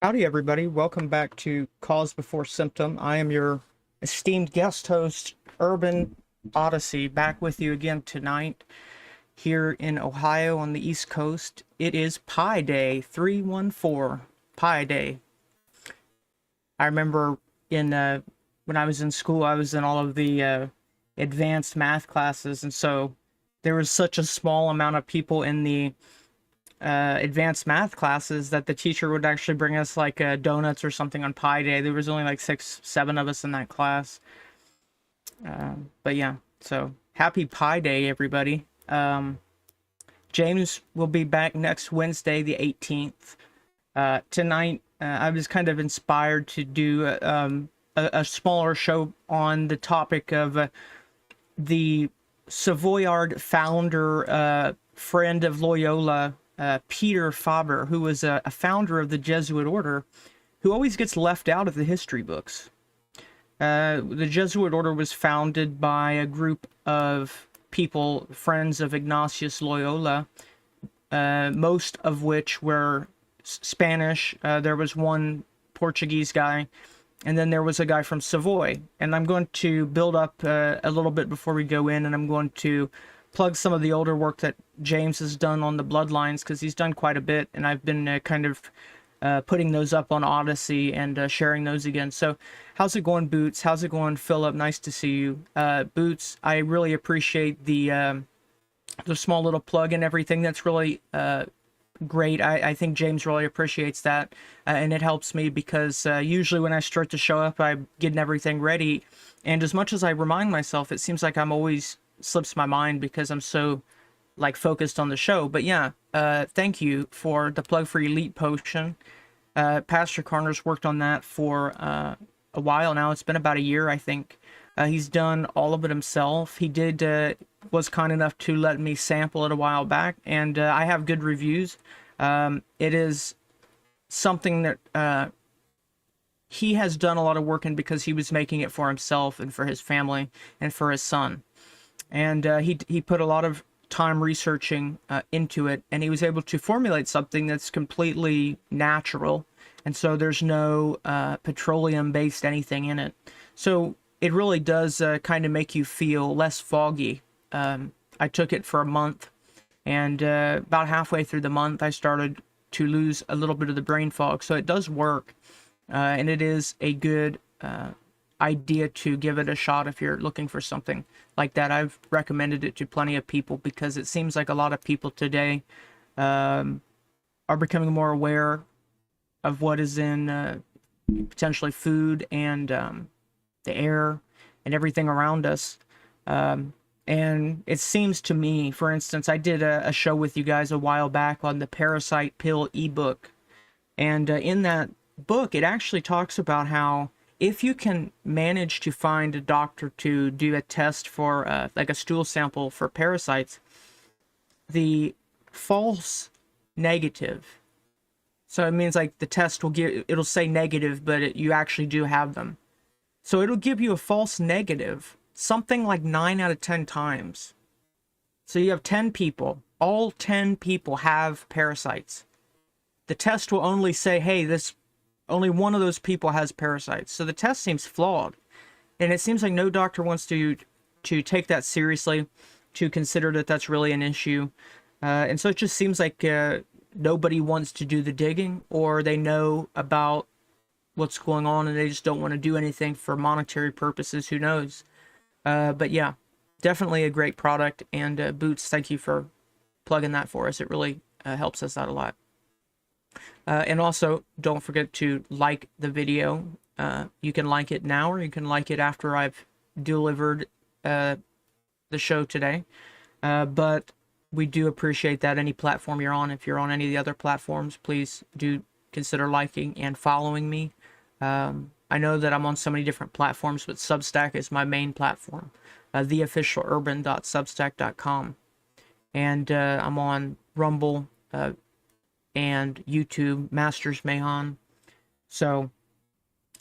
Howdy, everybody. Welcome back to Cause Before Symptom. I am your esteemed guest host, Urban Odyssey, back with you again tonight here in Ohio on the East Coast. It is Pi Day 314, Pi Day. I remember when I was in school, I was in all of the advanced math classes, and so there was such a small amount of people in the advanced math classes that the teacher would actually bring us like donuts or something on Pi Day. There was only like 6, 7 of us in that class. But yeah, so happy Pi Day, everybody. James will be back next Wednesday, the 18th. Tonight, I was kind of inspired to do a smaller show on the topic of the Savoyard founder, friend of Loyola, Peter Faber, who was a founder of the Jesuit Order, who always gets left out of the history books. The Jesuit Order was founded by a group of people, friends of Ignatius Loyola, most of which were Spanish. There was one Portuguese guy, and then there was a guy from Savoy. And I'm going to build up a little bit before we go in, and I'm going to plug some of the older work that James has done on the Bloodlines, because he's done quite a bit, and I've been kind of putting those up on Odyssey and sharing those again. So how's it going, Boots? How's it going, Philip? Nice to see you. Boots, I really appreciate the small little plug and everything. That's really great. I think James really appreciates that, and it helps me because usually when I start to show up, I'm getting everything ready, and as much as I remind myself, it seems like I'm always slips my mind because I'm so like focused on the show. But yeah, thank you for the plug for Elite Potion. Pastor Karner's worked on that for a while now. It's been about a year, I think. He's done all of it himself. He was kind enough to let me sample it a while back, and I have good reviews. It is something that he has done a lot of work in because he was making it for himself and for his family and for his son. And he put a lot of time researching into it, and he was able to formulate something that's completely natural, and so there's no petroleum-based anything in it. So it really does kind of make you feel less foggy. I took it for a month, and about halfway through the month, I started to lose a little bit of the brain fog. So it does work, and it is a good idea to give it a shot if you're looking for something like that. I've recommended it to plenty of people because it seems like a lot of people today are becoming more aware of what is in potentially food and the air and everything around us. And it seems to me, for instance, I did a show with you guys a while back on the Parasite Pill ebook, and in that book it actually talks about how if you can manage to find a doctor to do a test for like a stool sample for parasites, the false negative, so it means like the test it'll say negative, but you actually do have them. So it'll give you a false negative something like 9 out of 10 times. So you have 10 people, all 10 people have parasites. The test will only say, hey, only one of those people has parasites. So the test seems flawed. And it seems like no doctor wants to take that seriously, to consider that that's really an issue. And so it just seems like nobody wants to do the digging, or they know about what's going on and they just don't want to do anything for monetary purposes. Who knows? But yeah, definitely a great product. And Boots, thank you for plugging that for us. It really helps us out a lot. And also, don't forget to like the video. You can like it now, or you can like it after I've delivered the show today. But we do appreciate that any platform you're on. If you're on any of the other platforms, please do consider liking and following me. I know that I'm on so many different platforms, but Substack is my main platform, theofficialurban.substack.com. And I'm on Rumble, and YouTube, Masters Mayhan. So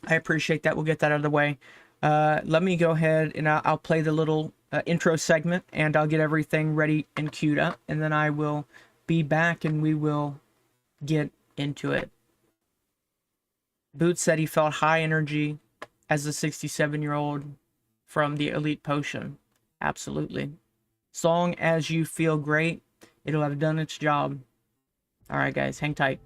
I appreciate that. We'll get that out of the way. Let me go ahead and I'll play the little intro segment, and I'll get everything ready and queued up, and then I will be back and we will get into it. Boots said he felt high energy as a 67-year-old from the elite potion. Absolutely. As long as you feel great, it'll have done its job. All right, guys, hang tight.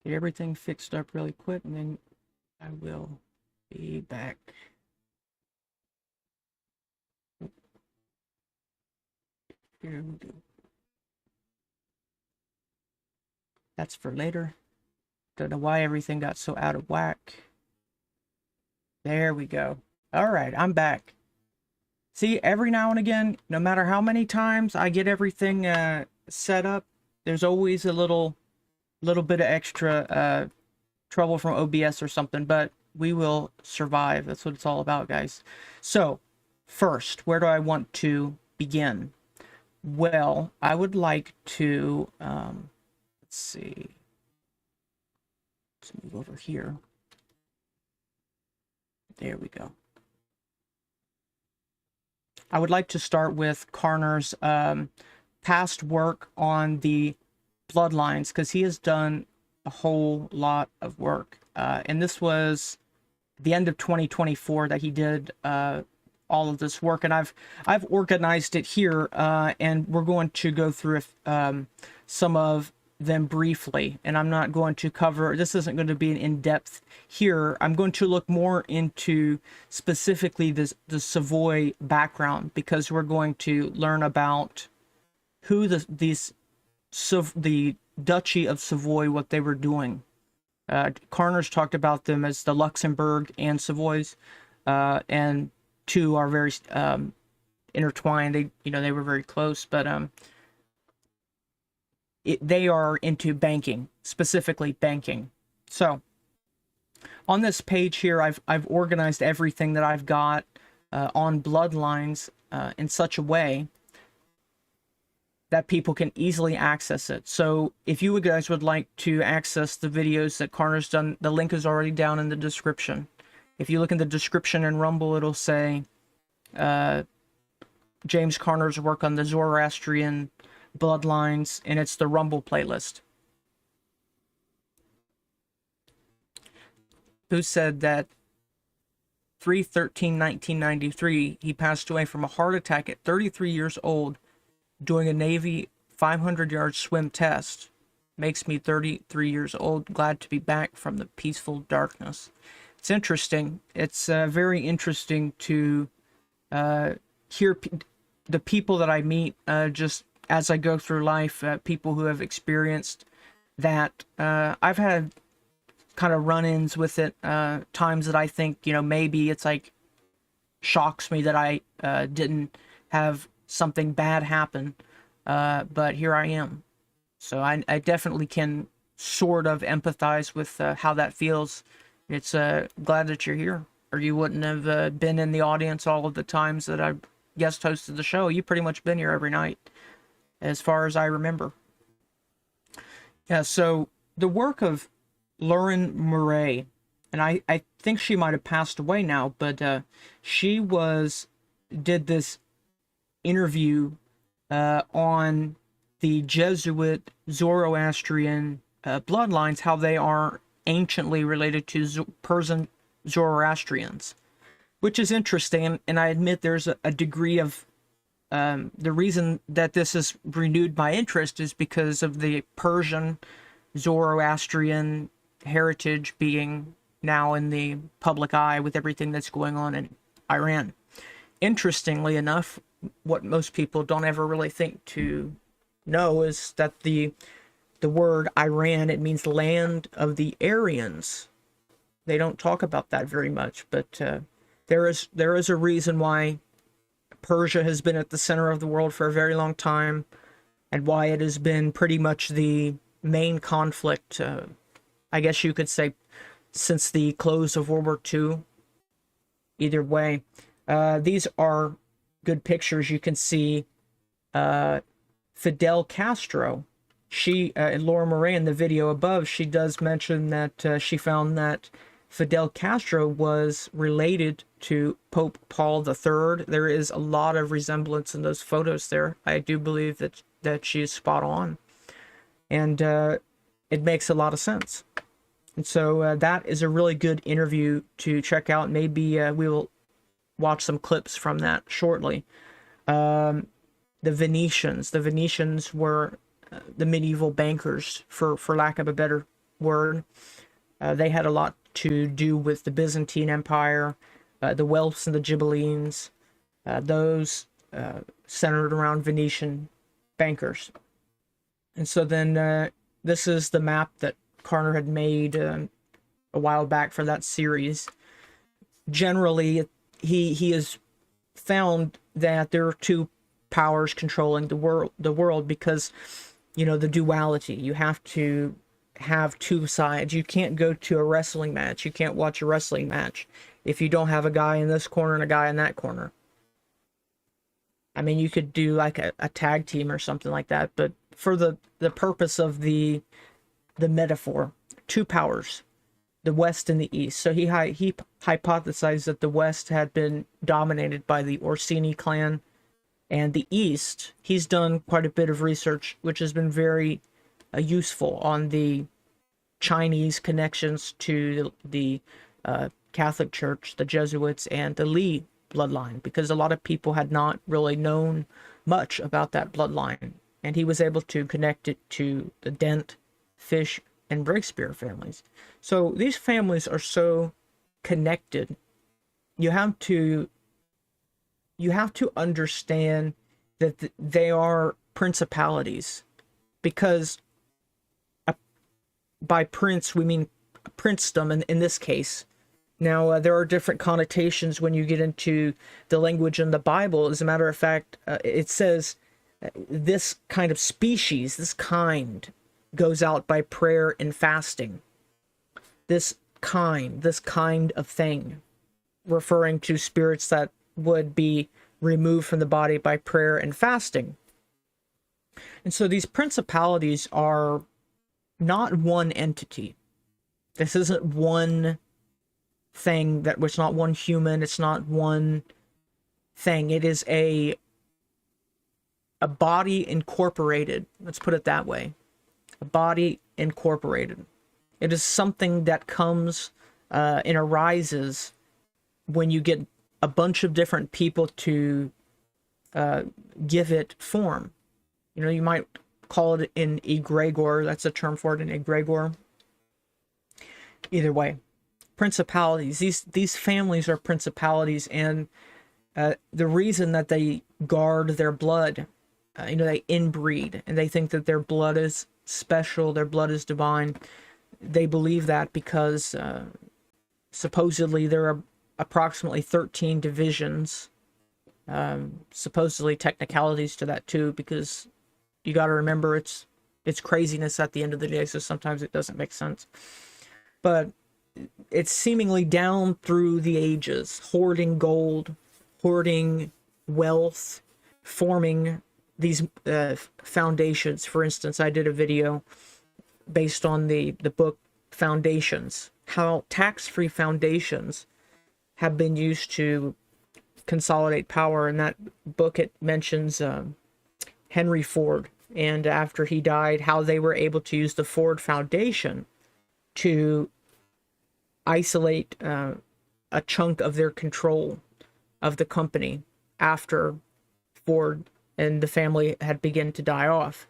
Get everything fixed up really quick, and then I will be back. Here we go. That's for later. Don't know why everything got so out of whack. There we go. All right, I'm back. See, every now and again, no matter how many times I get everything set up, there's always a little bit of extra trouble from OBS or something, but we will survive. That's what it's all about, guys. So, first, where do I want to begin? Well, I would like to, let's see. Let's move over here. There we go. I would like to start with Karner's past work on the Bloodlines, because he has done a whole lot of work. And this was the end of 2024 that he did all of this work. And I've organized it here, and we're going to go through some of them briefly. And I'm not going to cover, this isn't going to be an in-depth here. I'm going to look more into specifically the Savoy background, because we're going to learn about who the Duchy of Savoy, what they were doing. Karner's talked about them as the Luxembourg and Savoys, and two are very intertwined. They were very close, but they are into banking, specifically banking. So on this page here, I've organized everything that I've got on Bloodlines in such a way that people can easily access it. So if you guys would like to access the videos that Karner's done, the link is already down in the description. If you look in the description in Rumble, it'll say James Karner's work on the Zoroastrian Bloodlines, and it's the Rumble playlist. Who said that 3/13/1993, he passed away from a heart attack at 33 years old doing a Navy 500-yard swim test. Makes me 33 years old, glad to be back from the peaceful darkness. It's interesting. It's very interesting to hear the people that I meet just as I go through life, people who have experienced that. I've had kind of run-ins with it, times that I think, maybe it's like shocks me that I didn't have something bad happen, but here I am. So I definitely can sort of empathize with how that feels. It's glad that you're here, or you wouldn't have been in the audience all of the times that I guest hosted the show. You've pretty much been here every night, as far as I remember. Yeah, so the work of Lauren Murray, and I think she might have passed away now, but she did this interview on the Jesuit Zoroastrian bloodlines, how they are anciently related to Persian Zoroastrians, which is interesting, and I admit there's a degree of The reason that this has renewed my interest is because of the Persian Zoroastrian heritage being now in the public eye with everything that's going on in Iran. Interestingly enough, what most people don't ever really think to know is that the word Iran, it means land of the Aryans. They don't talk about that very much, but there is a reason why Persia has been at the center of the world for a very long time, and why it has been pretty much the main conflict, I guess you could say, since the close of World War II. Either way, these are good pictures. You can see Fidel Castro. Laura Murray in the video above, she does mention that she found that Fidel Castro was related to Pope Paul III. There is a lot of resemblance in those photos there. I do believe that she is spot on. And it makes a lot of sense. And so that is a really good interview to check out. Maybe we will watch some clips from that shortly. The Venetians were the medieval bankers, for lack of a better word. They had a lot to do with the Byzantine Empire, the Welfs and the Ghibellines, those centered around Venetian bankers. And so then this is the map that Karner had made a while back for that series. Generally, he has found that there are two powers controlling the world because, you know, the duality. You have to have two sides. You can't go to a wrestling match. You can't watch a wrestling match if you don't have a guy in this corner and a guy in that corner. I mean, you could do like a tag team or something like that, but for the purpose of the metaphor, two powers, the West and the East. So he hypothesized that the West had been dominated by the Orsini clan, and the East, he's done quite a bit of research, which has been very useful on the Chinese connections to the Catholic Church, the Jesuits, and the Li bloodline, because a lot of people had not really known much about that bloodline, and he was able to connect it to the Dent, Fish, and Breakspear families. So these families are so connected. You have to understand that they are principalities, because by prince we mean princedom in this case. Now there are different connotations when you get into the language in the Bible. As a matter of fact, it says this kind of species, this kind, goes out by prayer and fasting. This kind of thing, referring to spirits that would be removed from the body by prayer and fasting. And so these principalities are not one entity. This isn't one thing, that was not one human, it's not one thing. It is a body incorporated. Let's put it that way. A body incorporated. It is something that comes and arises when you get a bunch of different people to give it form. You know, you might call it an egregor. That's a term for it, an egregor. Either way, principalities. These families are principalities, and the reason that they guard their blood, you know, they inbreed, and they think that their blood is special, their blood is divine. They believe that because supposedly there are approximately 13 divisions. Supposedly technicalities to that too, because you got to remember it's craziness at the end of the day, so sometimes it doesn't make sense. But it's seemingly down through the ages, hoarding gold, hoarding wealth, forming these foundations. For instance, I did a video based on the book Foundations, how tax-free foundations have been used to consolidate power. In that book, it mentions Henry Ford, and after he died, how they were able to use the Ford Foundation to isolate a chunk of their control of the company after forward, and the family had begun to die off.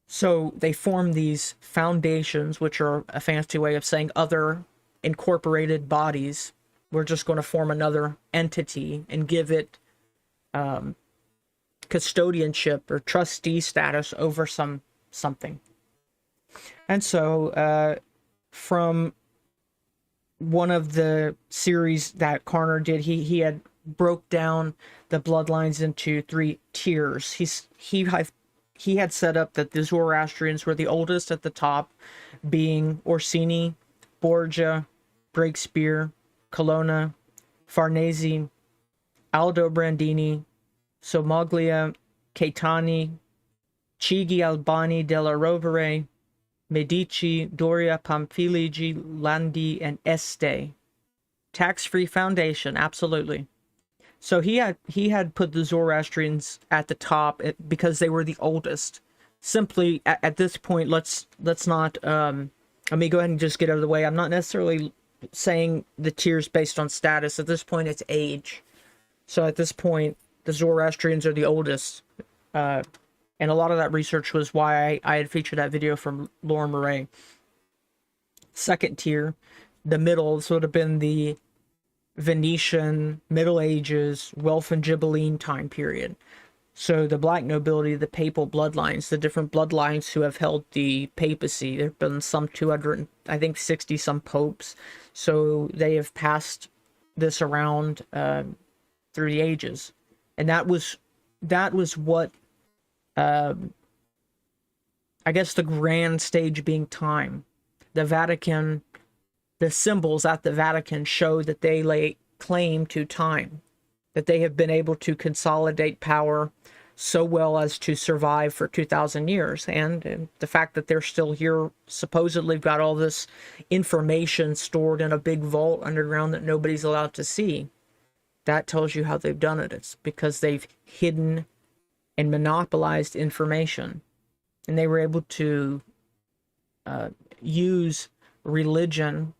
So they formed these foundations, which are a fancy way of saying other incorporated bodies. We're just going to form another entity and give it custodianship or trustee status over something. And so from one of the series that Karner did, he had broke down the bloodlines into 3 tiers. He had set up that the Zoroastrians were the oldest at the top, being Orsini, Borgia, Breakspear, Colonna, Farnese, Aldobrandini, Somoglia, Caetani, Chigi Albani della Rovere, Medici, Doria, Pamphiliji, Landi, and Este. Tax-free foundation, absolutely. So he had put the Zoroastrians at the top because they were the oldest. Simply at this point, let's not let me go ahead and just get out of the way. I'm not necessarily saying the tiers based on status. At this point, it's age. So at this point, the Zoroastrians are the oldest. And a lot of that research was why I had featured that video from Lauren Murray. Second tier, the middle, this would have been the Venetian, Middle Ages, wealth and Ghibelline time period. So the black nobility, the papal bloodlines, the different bloodlines who have held the papacy. There have been some 200, I think 60 some popes. So they have passed this around through the ages. And that was what, I guess the grand stage being time. The Vatican, the symbols at the Vatican show that they lay claim to time, that they have been able to consolidate power so well as to survive for 2,000 years. And the fact that they're still here, supposedly got all this information stored in a big vault underground that nobody's allowed to see. That tells you how they've done it. It's because they've hidden and monopolized information. And they were able to use religion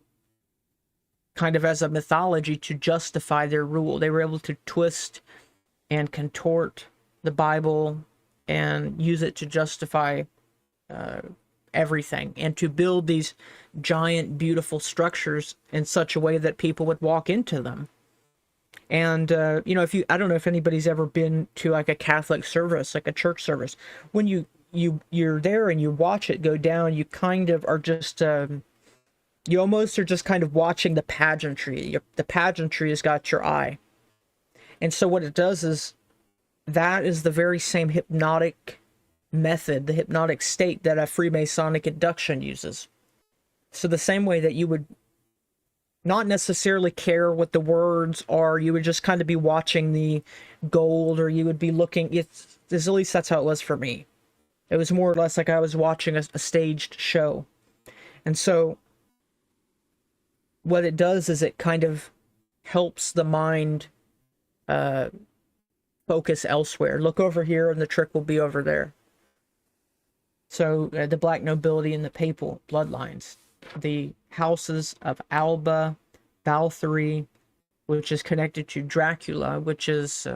kind of as a mythology to justify their rule. They were able to twist and contort the Bible and use it to justify everything, and to build these giant, beautiful structures in such a way that people would walk into them. And, you know, I don't know if anybody's ever been to like a Catholic service, like a church service. When you're there and you watch it go down, you kind of are just, you almost are just kind of watching the pageantry. The pageantry has got your eye. And so what it does is, that is the very same hypnotic method, the hypnotic state that a Freemasonic induction uses. So the same way that you would not necessarily care what the words are, you would just kind of be watching the gold, or you would be looking, at least that's how it was for me. It was more or less like I was watching a staged show. And so what it does is it kind of helps the mind focus elsewhere. Look over here and the trick will be over there. So the black nobility and the papal bloodlines. The houses of Alba, Balthury, which is connected to Dracula, which is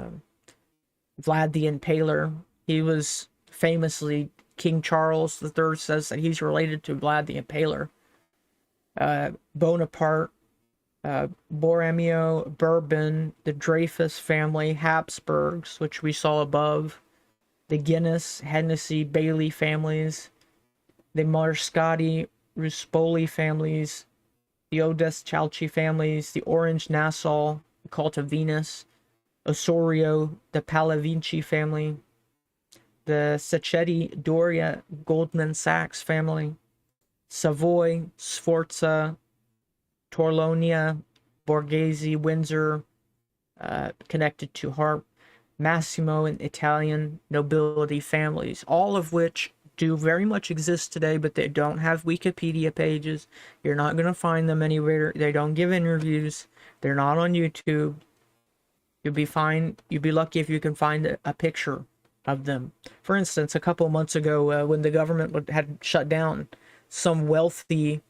Vlad the Impaler. He was famously, King Charles III says that he's related to Vlad the Impaler. Bonaparte, Borromeo, Bourbon, the Dreyfus family, Habsburgs, which we saw above, the Guinness, Hennessy, Bailey families, the Marscotti, Ruspoli families, the Odess-Chalchi families, the Orange Nassau, the Cult of Venus, Osorio, the Pallavicini family, the Sacchetti, Doria, Goldman Sachs family, Savoy, Sforza, Torlonia, Borghese, Windsor, connected to Harp, Massimo, and Italian nobility families, all of which do very much exist today, but they don't have Wikipedia pages. You're not going to find them anywhere. They don't give interviews. They're not on YouTube. You'll be fine. You'll be lucky if you can find a picture of them. For instance, a couple months ago, when the government had shut down, some wealthy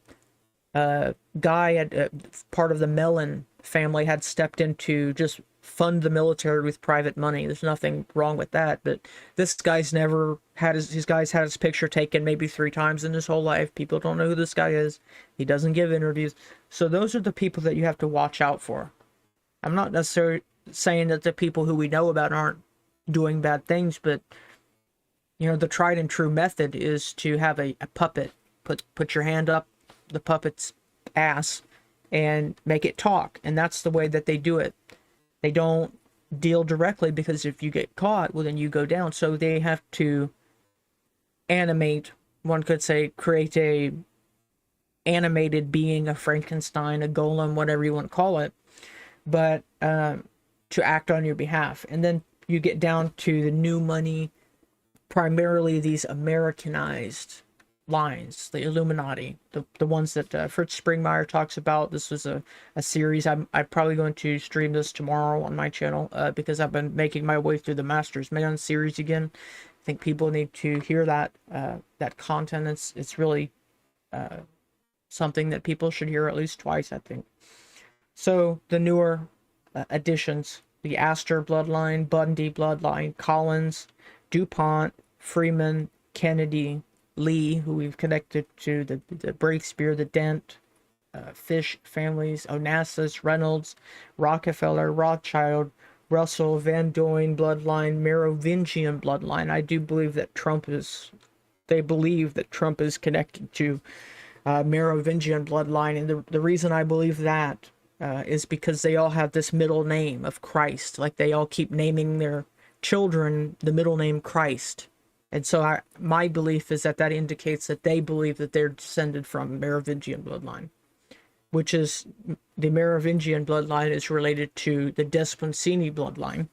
guy, part of the Mellon family had stepped in to just fund the military with private money. There's nothing wrong with that, but this guy's never had his guy's had his picture taken maybe 3 times in his whole life. People don't know who this guy is. He doesn't give interviews. So those are the people that you have to watch out for. I'm not necessarily saying that the people who we know about aren't doing bad things, but you know, the tried and true method is to have a puppet. Put your hand up the puppet's ass and make it talk. And that's the way that they do it. They don't deal directly, because if you get caught, well, then you go down. So they have to animate, one could say, create a animated being, a Frankenstein, a golem, whatever you want to call it, but to act on your behalf. And then you get down to the new money, primarily these Americanized lines, the Illuminati, the ones that Fritz Springmeier talks about. This was a series. I'm probably going to stream this tomorrow on my channel because I've been making my way through the Masters Man series again. I think people need to hear that that content. It's really something that people should hear at least twice, I think. So the newer additions, the Astor bloodline, Bundy bloodline, Collins, DuPont, Freeman, Kennedy, Lee, who we've connected to the Breakspear, the Dent, Fish families, Onassis, Reynolds, Rockefeller, Rothschild, Russell, Van Doyen bloodline, Merovingian bloodline. I do believe that they believe that Trump is connected to Merovingian bloodline, and the reason I believe that is because they all have this middle name of Christ. Like, they all keep naming their children the middle name Christ. And so my belief is that indicates that they believe that they're descended from Merovingian bloodline, which is, the Merovingian bloodline is related to the Desponcini bloodline,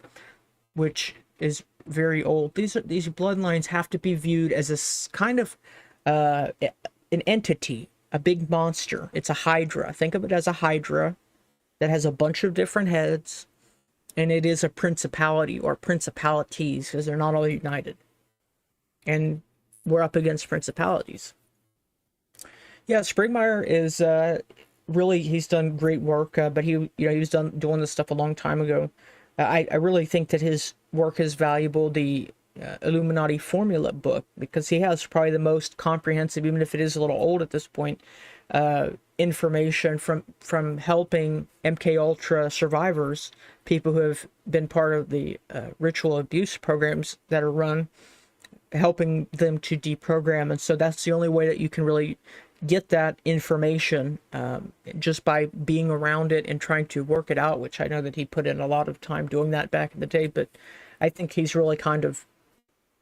which is very old. These bloodlines have to be viewed as a kind of an entity, a big monster. It's a hydra. Think of it as a hydra that has a bunch of different heads, and it is a principality or principalities, because they're not all united. And we're up against principalities. Yeah, Springmeier is really, he's done great work, but he was doing this stuff a long time ago. I really think that his work is valuable. The Illuminati Formula book, because he has probably the most comprehensive, even if it is a little old at this point, information from helping MK Ultra survivors, people who have been part of the ritual abuse programs that are run, helping them to deprogram. And so that's the only way that you can really get that information, just by being around it and trying to work it out, which I know that he put in a lot of time doing that back in the day. But I think he's really kind of,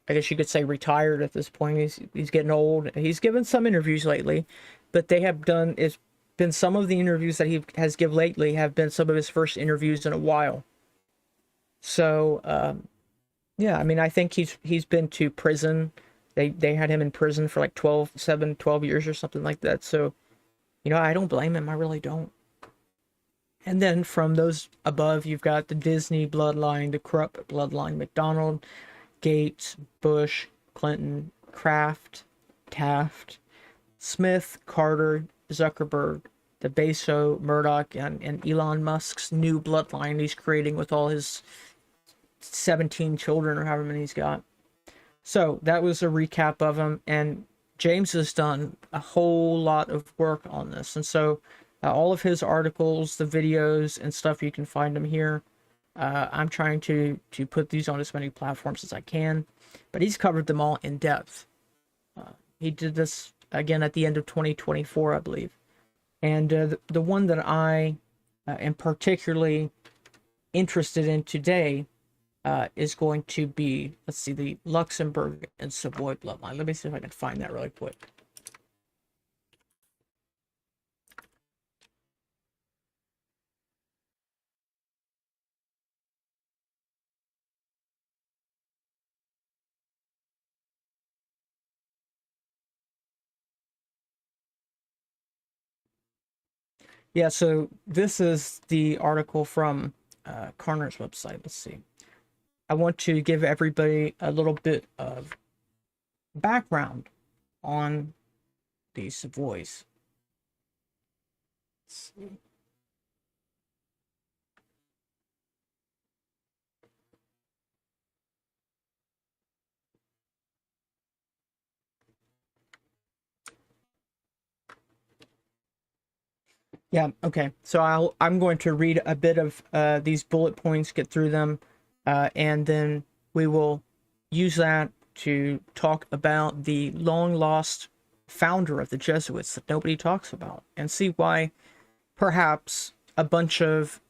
I guess you could say, retired at this point. He's getting old. He's given some interviews lately, but it's been some of the interviews that he has given lately have been some of his first interviews in a while. So yeah, I mean, I think he's been to prison. They had him in prison for like 12 years or something like that. So, I don't blame him. I really don't. And then from those above, you've got the Disney bloodline, the Krupp bloodline, McDonald, Gates, Bush, Clinton, Kraft, Taft, Smith, Carter, Zuckerberg, the Bezos, Murdoch, and Elon Musk's new bloodline he's creating with all his 17 children or however many he's got. So that was a recap of him, and James has done a whole lot of work on this. And so all of his articles, the videos and stuff, you can find them here. I'm trying to put these on as many platforms as I can, but he's covered them all in depth. He did this again at the end of 2024, I believe. And the one that I am particularly interested in today is going to be, let's see, the Luxembourg and Savoy bloodline. Let me see if I can find that really quick. Yeah, so this is the article from Karner's website. Let's see. I want to give everybody a little bit of background on the Savoys. Let's see. Yeah, okay. So I'm going to read a bit of these bullet points, get through them, and then we will use that to talk about the long lost founder of the Jesuits that nobody talks about, and see why perhaps a bunch of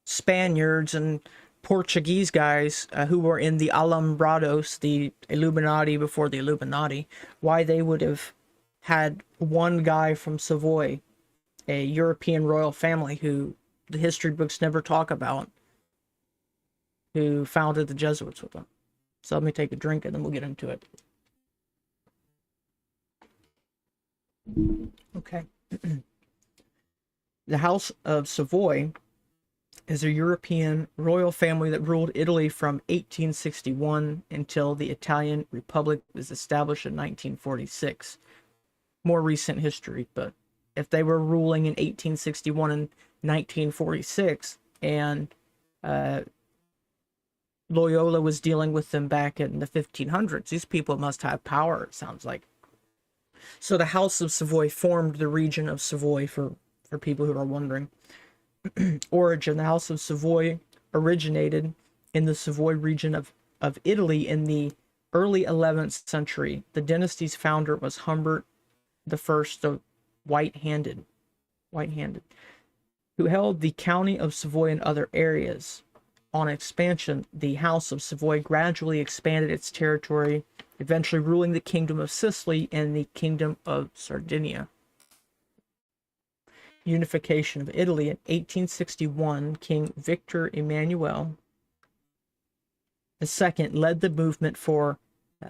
Spaniards and Portuguese guys who were in the Alumbrados, the Illuminati before the Illuminati, why they would have had one guy from Savoy, a European royal family who the history books never talk about, who founded the Jesuits with them. So let me take a drink and then we'll get into it. Okay. The House of Savoy is a European royal family that ruled Italy from 1861 until the Italian Republic was established in 1946. More recent history, but if they were ruling in 1861 and 1946, and Loyola was dealing with them back in the 1500s, these people must have power, it sounds like. So the House of Savoy formed the region of Savoy, for people who are wondering. Origin: the House of Savoy originated in the Savoy region of Italy in the early 11th century. The dynasty's founder was Humbert the First, the white-handed, who held the county of Savoy and other areas. On expansion, the House of Savoy gradually expanded its territory, eventually ruling the Kingdom of Sicily and the Kingdom of Sardinia. Unification of Italy. In 1861, King Victor Emmanuel II led the movement for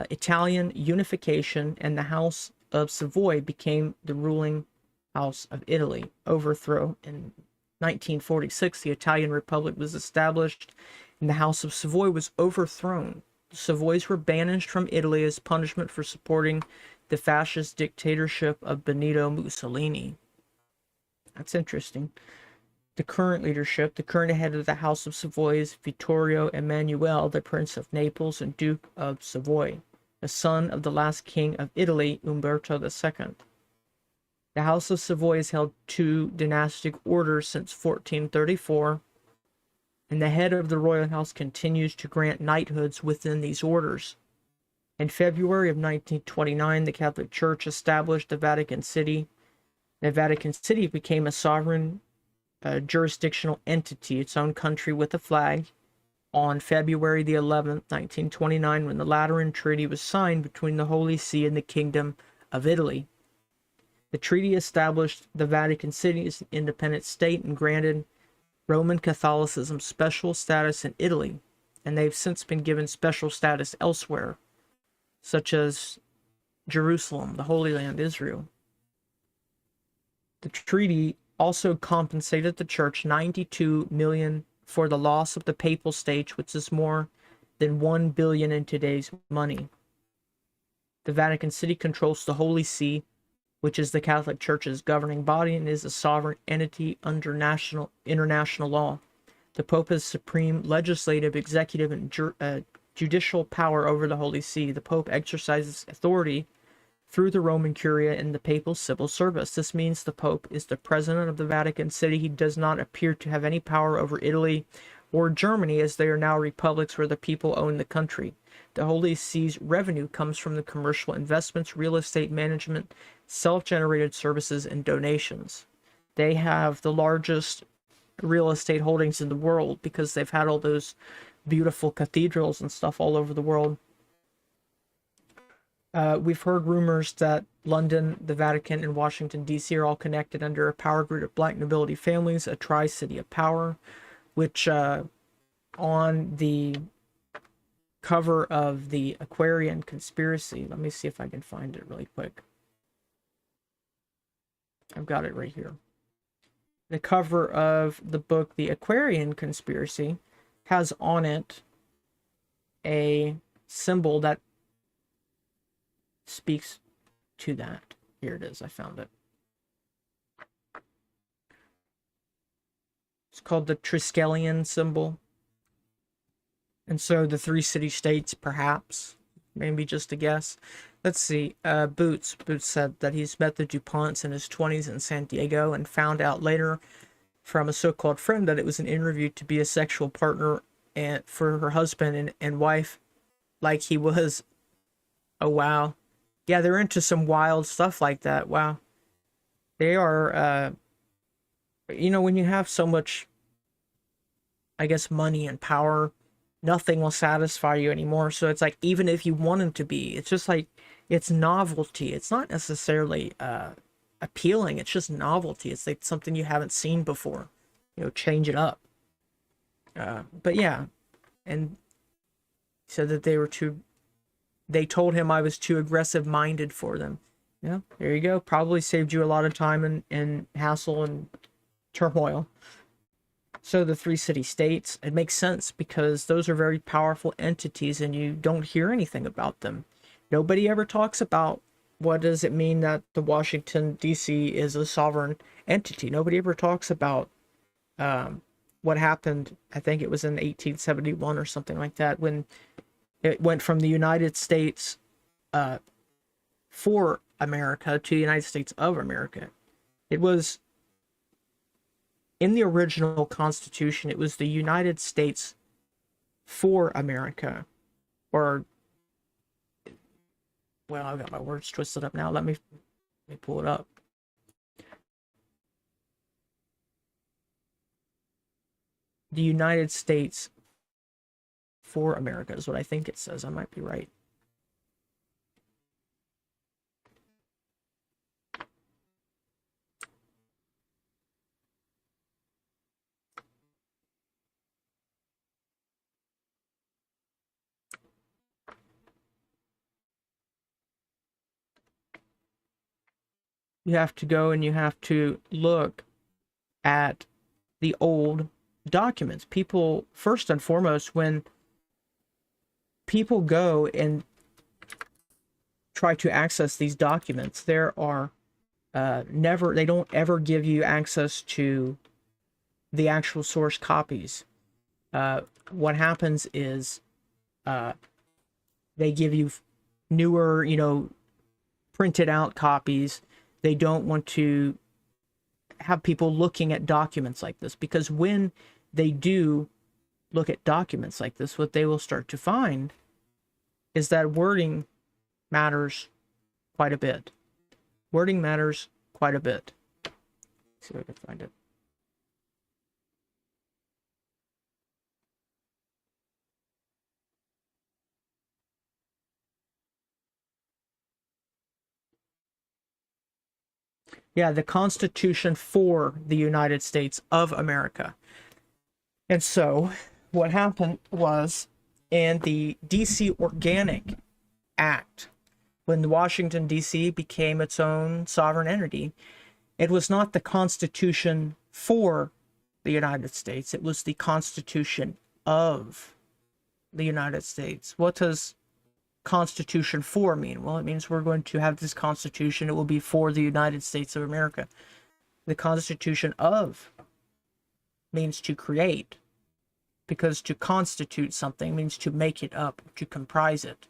Italian unification, and the House of Savoy became the ruling house of Italy. Overthrow: in 1946, the Italian Republic was established, and the House of Savoy was overthrown. The Savoys were banished from Italy as punishment for supporting the fascist dictatorship of Benito Mussolini. That's interesting. The current leadership: the current head of the House of Savoy is Vittorio Emanuele, the Prince of Naples and Duke of Savoy, the son of the last king of Italy, Umberto II. The House of Savoy has held two dynastic orders since 1434, and the head of the royal house continues to grant knighthoods within these orders. In February of 1929, the Catholic Church established the Vatican City. The Vatican City became a sovereign jurisdictional entity, its own country with a flag, on February the 11th, 1929, when the Lateran Treaty was signed between the Holy See and the Kingdom of Italy. The treaty established the Vatican City as an independent state and granted Roman Catholicism special status in Italy, and they've since been given special status elsewhere, such as Jerusalem, the Holy Land, Israel. The treaty also compensated the church $92 million for the loss of the papal states, which is more than $1 billion in today's money. The Vatican City controls the Holy See, which is the Catholic Church's governing body and is a sovereign entity under international law. The Pope has supreme legislative, executive, and judicial power over the Holy See. The Pope exercises authority through the Roman Curia and the Papal Civil Service. This means the Pope is the president of the Vatican City. He does not appear to have any power over Italy or Germany, as they are now republics where the people own the country. The Holy See's revenue comes from the commercial investments, real estate management, self-generated services, and donations. They have the largest real estate holdings in the world because they've had all those beautiful cathedrals and stuff all over the world. We've heard rumors that London, the Vatican, and Washington, D.C. are all connected under a power grid of black nobility families, a Tri-City Power, which on the cover of the Aquarian Conspiracy, let me see if I can find it really quick. I've got it right here. The cover of the book, The Aquarian Conspiracy, has on it a symbol that speaks to that. Here it is, I found it. It's called the Triskelion symbol. And so the three city-states, perhaps, maybe just a guess, Let's see. Boots. Boots said that he's met the DuPonts in his 20s in San Diego and found out later from a so-called friend that it was an interview to be a sexual partner and for her husband and wife, like he was. Oh, wow. Yeah, they're into some wild stuff like that. Wow. They are, when you have so much, I guess, money and power, nothing will satisfy you anymore. So it's like, even if you want them to be, it's just like, it's novelty. It's not necessarily appealing. It's just novelty. It's like something you haven't seen before. Change it up. But yeah, and said that they told him I was too aggressive minded for them. Yeah, there you go. Probably saved you a lot of time and hassle and turmoil. So the three city states, it makes sense because those are very powerful entities and you don't hear anything about them. Nobody ever talks about what does it mean that the Washington, D.C. is a sovereign entity. Nobody ever talks about what happened, I think it was in 1871 or something like that, when it went from the United States for America to the United States of America. It was, in the original Constitution, it was the United States for America. Or, well, I've got my words twisted up now. Let me pull it up. The United States for America is what I think it says. I might be right. You have to go and you have to look at the old documents. People, first and foremost, when people go and try to access these documents, there are they don't ever give you access to the actual source copies. What happens is they give you newer, printed out copies. They don't want to have people looking at documents like this, because when they do look at documents like this, what they will start to find is that wording matters quite a bit. Wording matters quite a bit. Let's see if I can find it. Yeah, the Constitution for the United States of America. And so what happened was, in the DC Organic Act, when Washington, D.C. became its own sovereign entity, it was not the Constitution for the United States. It was the Constitution of the United States. What does Constitution for mean? Well, it means we're going to have this Constitution. It will be for the United States of America. The Constitution of means to create, because to constitute something means to make it up, to comprise it.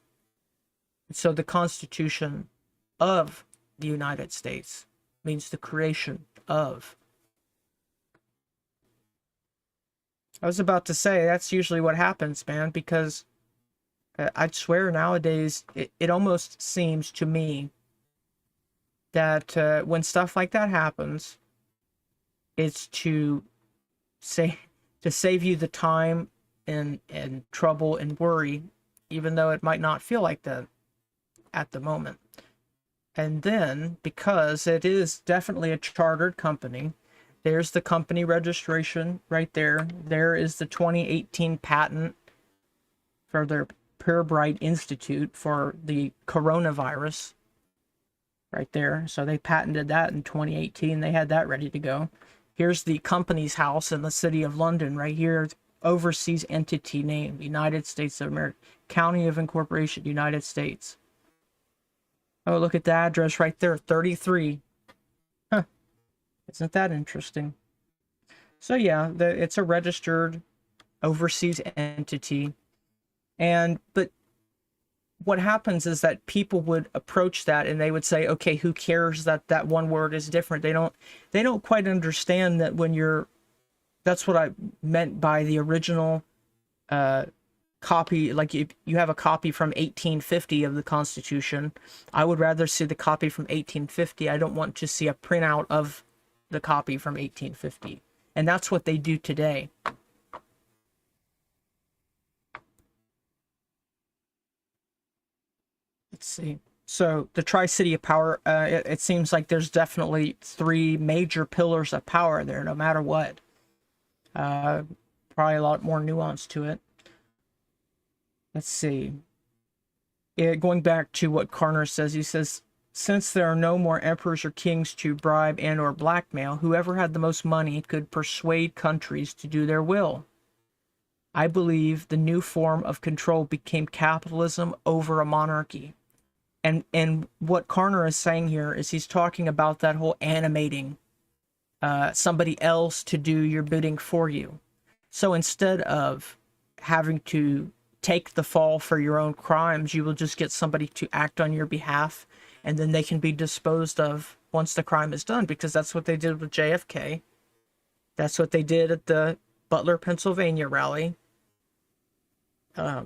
So the Constitution of the United States means the creation of. I was about to say, that's usually what happens, man, because I'd swear nowadays it almost seems to me that when stuff like that happens, it's to save you the time and trouble and worry, even though it might not feel like that at the moment. And then, because it is definitely a chartered company, there's the company registration right there. There is the 2018 patent for their Perinde Institute for the coronavirus right there. So they patented that in 2018. They had that ready to go. Here's the company's house in the city of London right here. Overseas entity name, United States of America. County of Incorporation, United States. Oh, look at the address right there, 33. Huh. Isn't that interesting? So yeah, it's a registered overseas entity. But what happens is that people would approach that and they would say, okay, who cares that that one word is different? They don't quite understand that when you're, that's what I meant by the original copy. Like if you have a copy from 1850 of the Constitution, I would rather see the copy from 1850. I don't want to see a printout of the copy from 1850. And that's what they do today. Let's see. So the Tri-City Power, it seems like there's definitely three major pillars of power there, no matter what. Probably a lot more nuance to it. Let's see. Going back to what Karner says, he says, since there are no more emperors or kings to bribe and or blackmail, whoever had the most money could persuade countries to do their will. I believe the new form of control became capitalism over a monarchy. And what Karner is saying here is he's talking about that whole animating somebody else to do your bidding for you. So instead of having to take the fall for your own crimes, you will just get somebody to act on your behalf, and then they can be disposed of once the crime is done, because that's what they did with JFK. That's what they did at the Butler, Pennsylvania rally. It's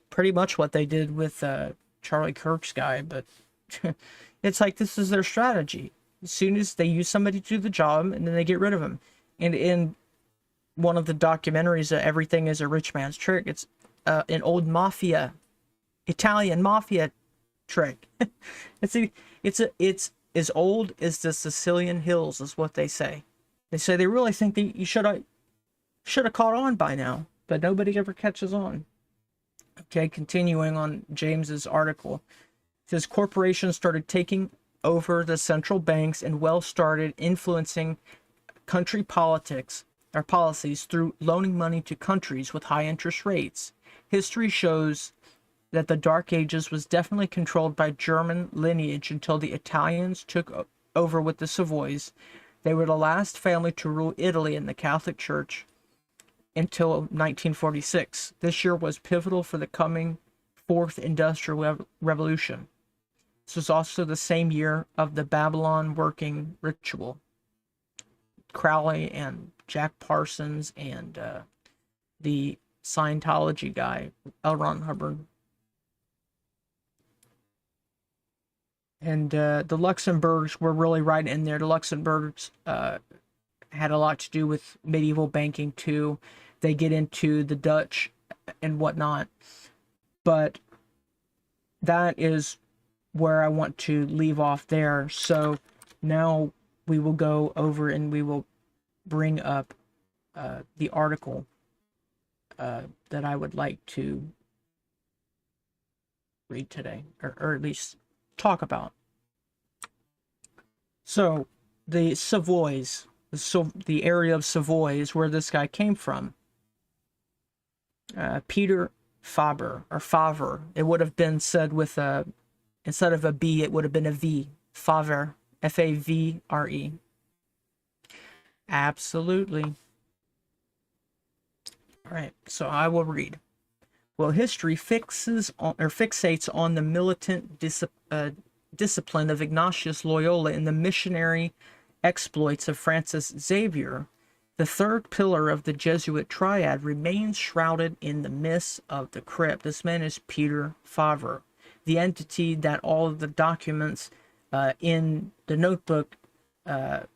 pretty much what they did with Charlie Kirk's guy, but it's like this is their strategy. As soon as they use somebody to do the job, and then they get rid of him. And in one of the documentaries, Everything is a Rich Man's Trick, it's an old Italian mafia trick. It's as old as the Sicilian hills, is what they say. They say they really think that you should have caught on by now, but nobody ever catches on. Okay, continuing on James's article, it says corporations started taking over the central banks and started influencing country politics or policies through loaning money to countries with high interest rates. History shows that the Dark Ages was definitely controlled by German lineage until the Italians took over with the Savoys. They were the last family to rule Italy in the Catholic Church until 1946. This year was pivotal for the coming Fourth Industrial Revolution. This was also the same year of the Babylon working ritual. Crowley and Jack Parsons and the Scientology guy, L. Ron Hubbard. And the Luxembourgs were really right in there. The Luxembourgs had a lot to do with medieval banking too. They get into the Dutch and whatnot. But that is where I want to leave off there. So now we will go over and we will bring up the article that I would like to read today, or at least talk about. So the Savoys, the area of Savoy is where this guy came from. Peter Faber, or Favre. It would have been said with a, instead of a B, it would have been a V. Favre, F-A-V-R-E. Absolutely. All right, so I will read. Well, history fixates on the militant discipline of Ignatius Loyola and the missionary exploits of Francis Xavier. The third pillar of the Jesuit Triad remains shrouded in the mists of the crypt. This man is Peter Favre, the entity that all of the documents in the notebook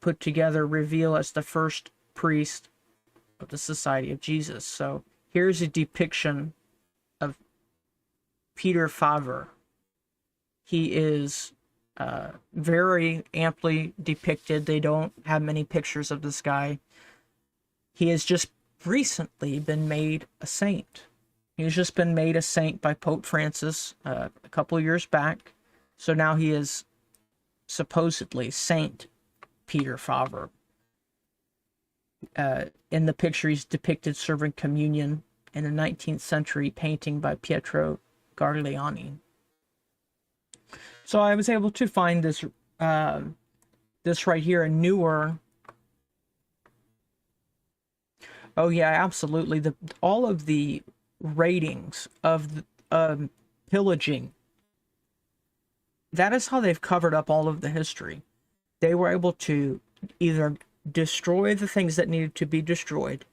put together reveal as the first priest of the Society of Jesus. So here's a depiction of Peter Favre. He is very amply depicted. They don't have many pictures of this guy. He has just recently been made a saint. He has just been made a saint by Pope Francis a couple of years back. So now he is supposedly Saint Peter Favre. In the picture, he's depicted serving communion in a 19th century painting by Pietro Garliani. So I was able to find this this right here, a newer. Oh yeah, absolutely. All of the ratings of pillaging. That is how they've covered up all of the history. They were able to either destroy the things that needed to be destroyed,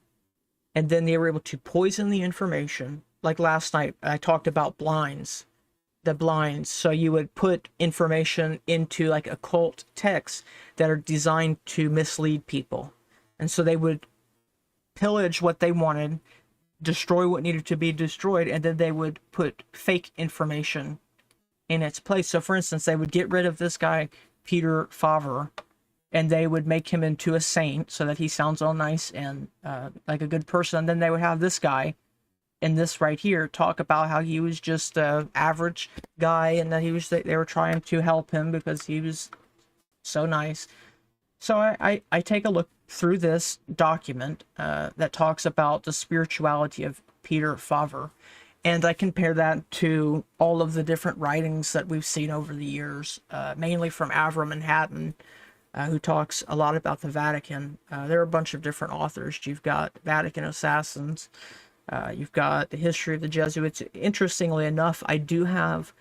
and then they were able to poison the information. Like last night, I talked about the blinds. So you would put information into like occult texts that are designed to mislead people. And so they would pillage what they wanted, destroy what needed to be destroyed, and then they would put fake information in its place. So for instance, they would get rid of this guy, Peter Favre, and they would make him into a saint so that he sounds all nice and like a good person. And then they would have this guy in this right here talk about how he was just an average guy, and that they were trying to help him because he was so nice. So I take a look through this document that talks about the spirituality of Peter Favre, and I compare that to all of the different writings that we've seen over the years, mainly from Avram Manhattan, who talks a lot about the Vatican. There are a bunch of different authors. You've got Vatican Assassins. You've got the history of the Jesuits. Interestingly enough, I do have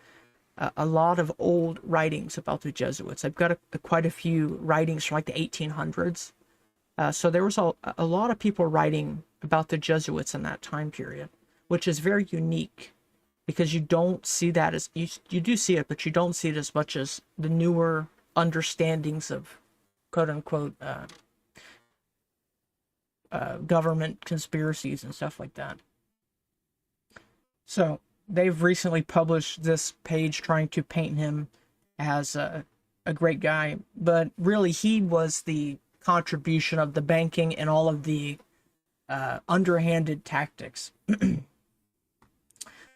a lot of old writings about the Jesuits. I've got quite a few writings from like the 1800s. So there was a lot of people writing about the Jesuits in that time period, which is very unique because you don't see that as, you do see it, but you don't see it as much as the newer understandings of quote unquote government conspiracies and stuff like that. So they've recently published this page trying to paint him as a great guy, but really he was the contribution of the banking and all of the underhanded tactics.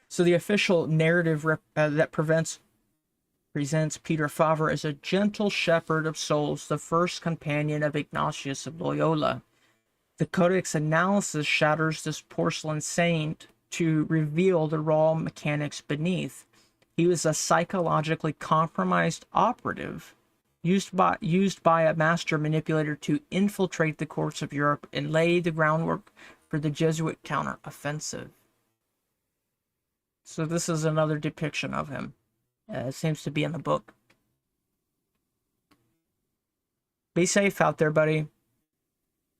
So the official narrative that presents Peter Favre as a gentle shepherd of souls, the first companion of Ignatius of Loyola. The Codex Analysis shatters this porcelain saint to reveal the raw mechanics beneath. He was a psychologically compromised operative used by a master manipulator to infiltrate the courts of Europe and lay the groundwork for the Jesuit counter-offensive. So this is another depiction of him. It seems to be in the book. Be safe out there, buddy.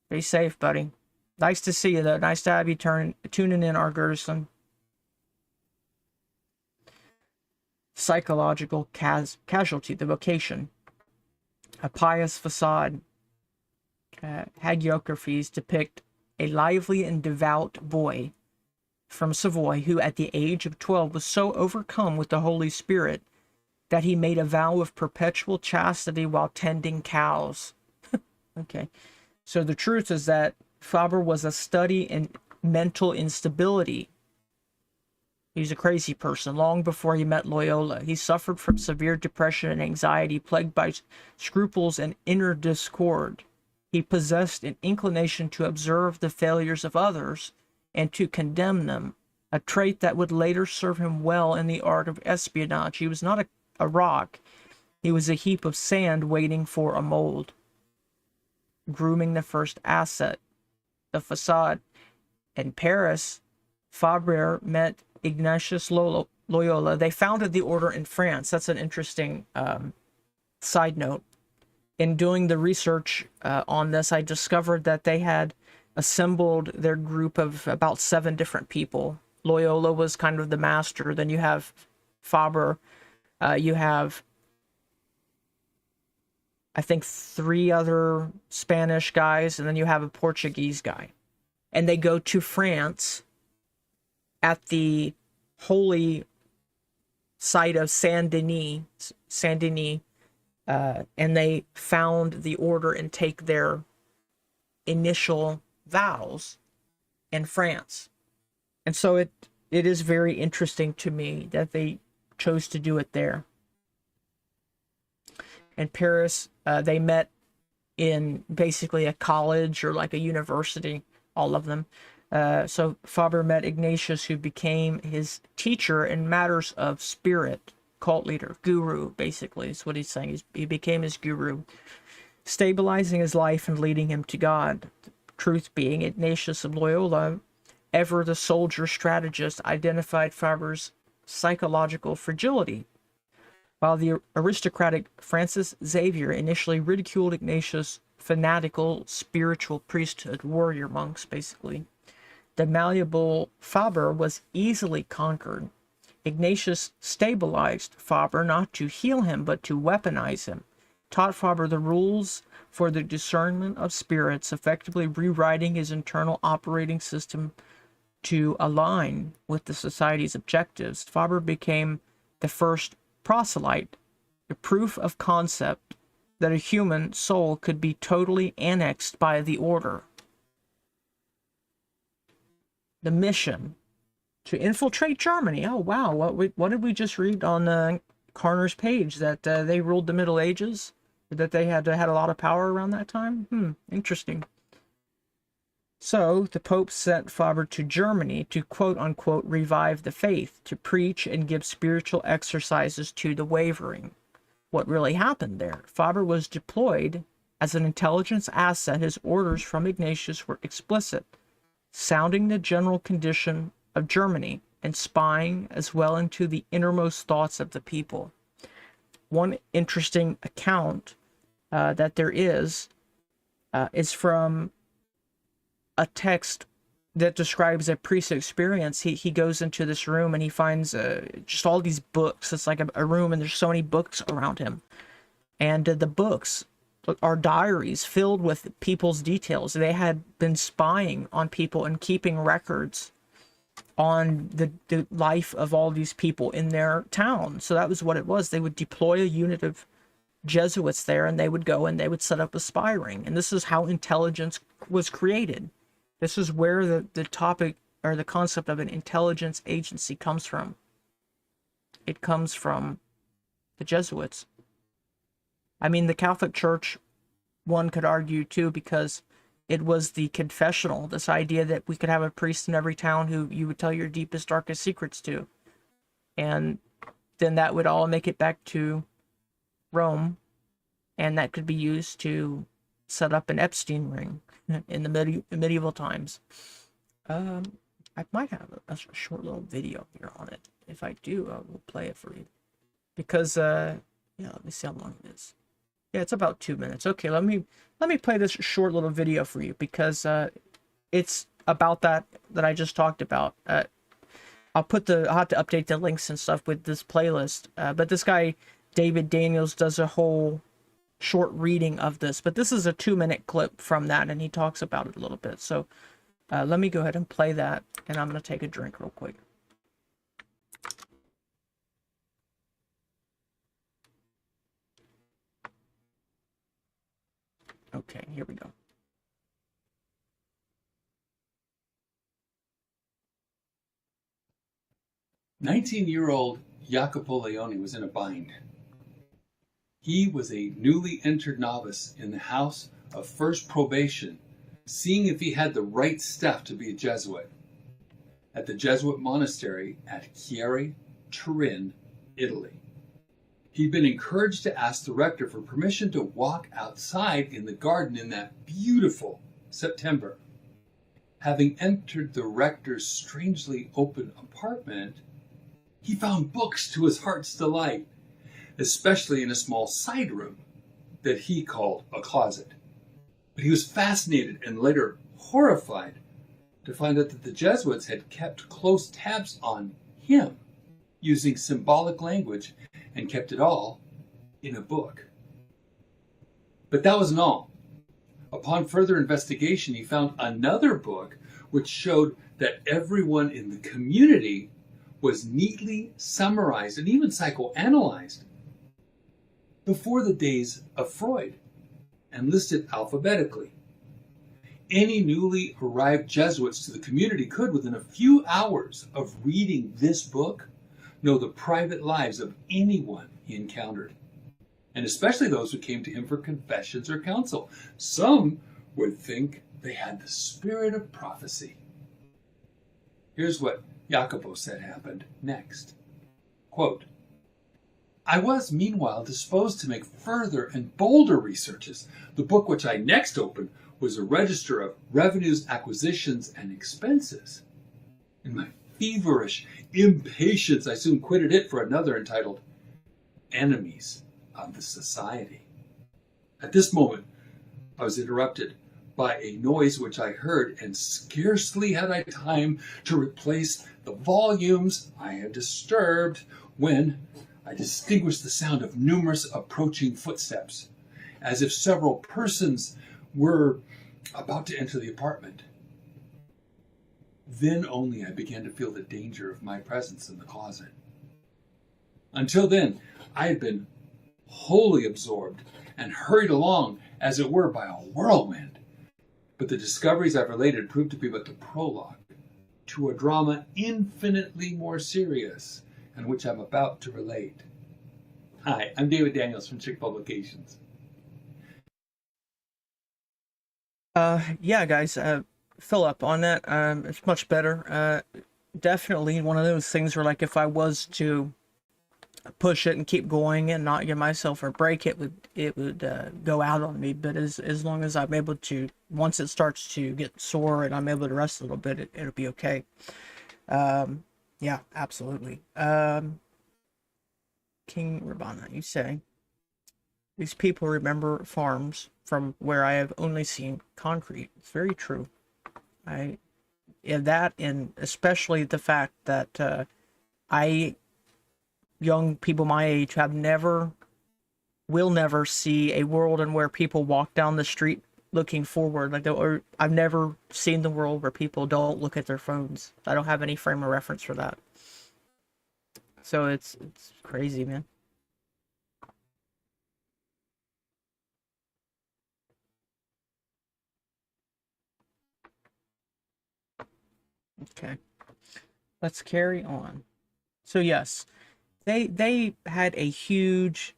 Be safe, buddy. Nice to see you, though. Nice to have you tuning in, our Gerson. Psychological casualty, the vocation. A pious facade. Hagiographies depict a lively and devout boy from Savoy who at the age of 12 was so overcome with the Holy Spirit that he made a vow of perpetual chastity while tending cows. Okay. So the truth is that Faber was a study in mental instability. He's a crazy person long before he met Loyola. He suffered from severe depression and anxiety, plagued by scruples and inner discord. He possessed an inclination to observe the failures of others and to condemn them, a trait that would later serve him well in the art of espionage. He was not a rock. He was a heap of sand waiting for a mold. Grooming the first asset, the facade. In Paris, Faber met Ignatius Loyola. They founded the order in France. That's an interesting side note. In doing the research on this, I discovered that they had assembled their group of about 7 different people. Loyola was kind of the master. Then you have Faber. You have, I think, 3 other Spanish guys, and then you have a Portuguese guy. And they go to France at the holy site of Saint-Denis, and they found the order and take their initial vows in France. And so it is very interesting to me that they chose to do it there. In Paris, they met in basically a college or like a university, all of them. So Faber met Ignatius, who became his teacher in matters of spirit, cult leader, guru, basically, is what he's saying. He became his guru, stabilizing his life and leading him to God. The truth being, Ignatius of Loyola, ever the soldier strategist, identified Faber's psychological fragility. While the aristocratic Francis Xavier initially ridiculed Ignatius' fanatical spiritual priesthood, warrior monks basically, the malleable Faber was easily conquered. Ignatius stabilized Faber not to heal him but to weaponize him, taught Faber the rules for the discernment of spirits, effectively rewriting his internal operating system to align with the society's objectives. Faber became the first proselyte, a proof of concept that a human soul could be totally annexed by the order. The mission to infiltrate Germany. Oh wow, what did we just read on Karner's page? That they ruled the Middle Ages? That they had a lot of power around that time? Interesting. So the Pope sent Faber to Germany to quote-unquote revive the faith, to preach and give spiritual exercises to the wavering. What really happened there? Faber was deployed as an intelligence asset. His orders from Ignatius were explicit, sounding the general condition of Germany and spying as well into the innermost thoughts of the people. One interesting account that there is from a text that describes a priest's experience. He goes into this room and he finds just all these books. It's like a room and there's so many books around him. And the books are diaries filled with people's details. They had been spying on people and keeping records on the life of all these people in their town. So that was what it was. They would deploy a unit of Jesuits there and they would go and they would set up a spy ring. And this is how intelligence was created. This is where the topic or the concept of an intelligence agency comes from. It comes from the Jesuits. I mean, the Catholic Church, one could argue too, because it was the confessional, this idea that we could have a priest in every town who you would tell your deepest, darkest secrets to. And then that would all make it back to Rome, and that could be used to set up an Epstein ring in the medieval times. I might have a short little video here on it. If I do, I will play it for you. Because, yeah, let me see how long it is. Yeah, it's about 2 minutes. Okay, let me play this short little video for you because it's about that I just talked about. I'll have to update the links and stuff with this playlist. But this guy, David Daniels, does a whole short reading of this, but this is a 2-minute clip from that and he talks about it a little bit. So let me go ahead and play that and I'm going to take a drink real quick. Okay, here we go. 19-year-old Jacopo Leone was in a bind. He was a newly entered novice in the House of First Probation, seeing if he had the right stuff to be a Jesuit at the Jesuit monastery at Chieri, Turin, Italy. He'd been encouraged to ask the rector for permission to walk outside in the garden in that beautiful September. Having entered the rector's strangely open apartment, he found books to his heart's delight, especially in a small side room that he called a closet. But he was fascinated and later horrified to find out that the Jesuits had kept close tabs on him using symbolic language and kept it all in a book. But that wasn't all. Upon further investigation, he found another book which showed that everyone in the community was neatly summarized and even psychoanalyzed before the days of Freud and listed alphabetically. Any newly arrived Jesuits to the community could, within a few hours of reading this book, know the private lives of anyone he encountered, and especially those who came to him for confessions or counsel. Some would think they had the spirit of prophecy. Here's what Jacopo said happened next. Quote, I was, meanwhile, disposed to make further and bolder researches. The book which I next opened was a register of revenues, acquisitions, and expenses. And my feverish impatience, I soon quitted it for another entitled Enemies of the Society. At this moment, I was interrupted by a noise which I heard, and scarcely had I time to replace the volumes I had disturbed when I distinguished the sound of numerous approaching footsteps, as if several persons were about to enter the apartment. Then only I began to feel the danger of my presence in the closet. Until then, I had been wholly absorbed and hurried along, as it were, by a whirlwind. But the discoveries I've related proved to be but the prologue to a drama infinitely more serious, and which I'm about to relate. Hi, I'm David Daniels from Chick Publications. Yeah, guys, fill up on that. It's much better. Definitely one of those things where, like, if I was to push it and keep going and not give myself a break, it would go out on me. But as long as I'm able to, once it starts to get sore and I'm able to rest a little bit, it'll be okay. Yeah, absolutely. King Rabana, you say these people remember farms from where I have only seen concrete. It's very true. That, and especially the fact that young people my age will never see a world in where people walk down the street looking forward. Or I've never seen the world where people don't look at their phones. I don't have any frame of reference for that. So it's crazy, man. Okay, let's carry on. So yes, they had a huge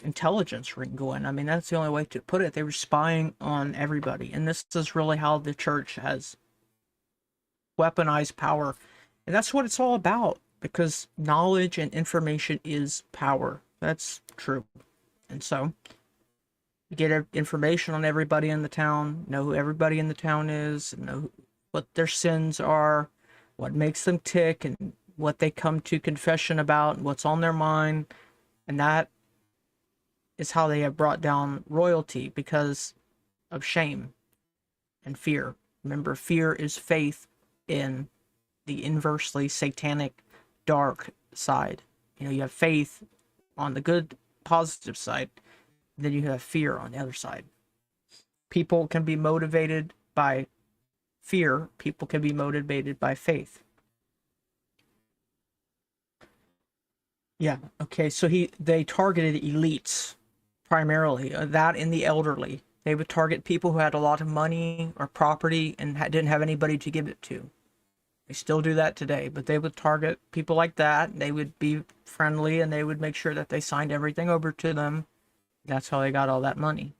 intelligence ring going. I mean, that's the only way to put it. They were spying on everybody, and this is really how the church has weaponized power, and that's what it's all about, because knowledge and information is power. That's true. And so you get information on everybody in the town, know who everybody in the town is, know what their sins are, what makes them tick, and what they come to confession about, and what's on their mind. And that is how they have brought down royalty, because of shame and fear. Remember, fear is faith in the inversely satanic dark side. You have faith on the good, positive side, then you have fear on the other side. People can be motivated by fear. People can be motivated by faith. Yeah, okay, so they targeted elites primarily, that and the elderly. They would target people who had a lot of money or property and didn't have anybody to give it to. They still do that today, but they would target people like that. They would be friendly, and they would make sure that they signed everything over to them. That's how they got all that money.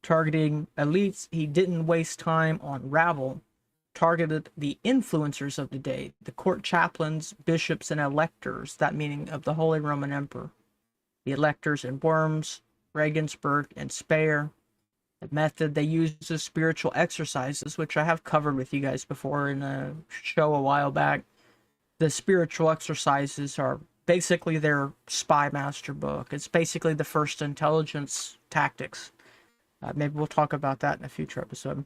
Targeting elites, he didn't waste time on rabble. Targeted the influencers of the day, the court chaplains, bishops, and electors, that meaning of the Holy Roman Emperor. The electors in Worms, Regensburg, and Speyer. The method they used is spiritual exercises, which I have covered with you guys before in a show a while back. The spiritual exercises are basically their spy master book. It's basically the first intelligence tactics. Maybe we'll talk about that in a future episode.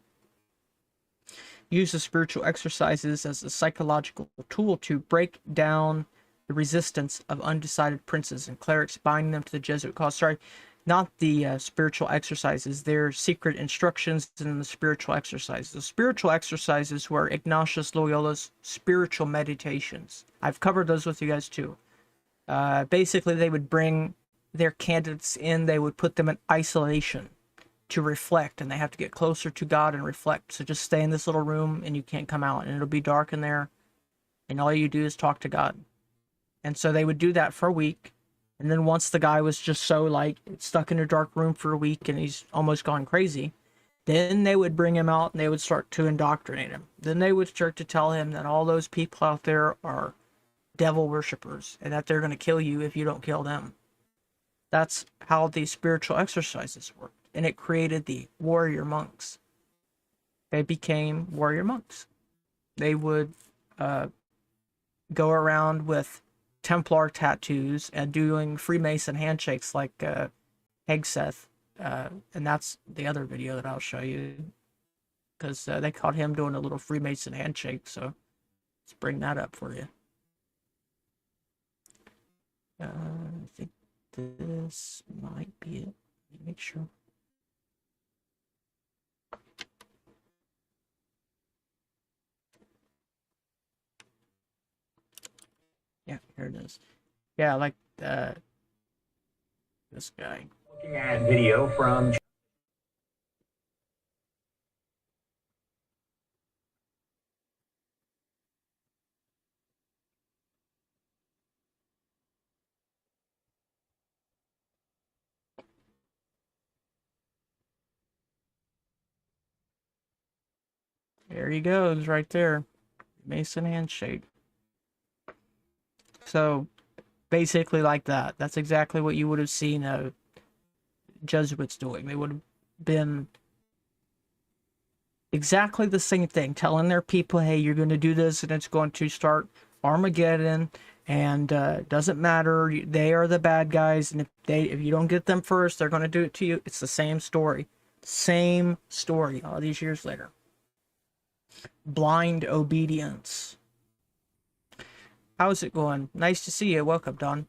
Use the spiritual exercises as a psychological tool to break down the resistance of undecided princes and clerics, binding them to the Jesuit cause. Sorry, not the spiritual exercises. They're secret instructions in the spiritual exercises. The spiritual exercises were Ignatius Loyola's spiritual meditations. I've covered those with you guys too. Basically, they would bring their candidates in. They would put them in isolation to reflect, and they have to get closer to God and reflect. So just stay in this little room, and you can't come out, and it'll be dark in there, and all you do is talk to God. And so they would do that for a week, and then once the guy was just so stuck in a dark room for a week and he's almost gone crazy, then they would bring him out and they would start to indoctrinate him. Then they would start to tell him that all those people out there are devil worshippers and that they're going to kill you if you don't kill them. That's how the spiritual exercises worked, and it created the warrior monks. they became warrior monks. They would go around with Templar tattoos and doing Freemason handshakes like Hegseth. And that's the other video that I'll show you, because they caught him doing a little Freemason handshake, so let's bring that up for you. I think this might be it. Let me make sure. Yeah, here it is. Yeah, like this guy. Looking at video from There he goes, right there. Mason handshake. So, basically like that. That's exactly what you would have seen Jesuits doing. They would have been exactly the same thing, telling their people, hey, you're going to do this, and it's going to start Armageddon, and doesn't matter, they are the bad guys, and if you don't get them first, they're going to do it to you. It's the same story. Same story all these years later. Blind obedience. How's it going? Nice to see you. Welcome, Don.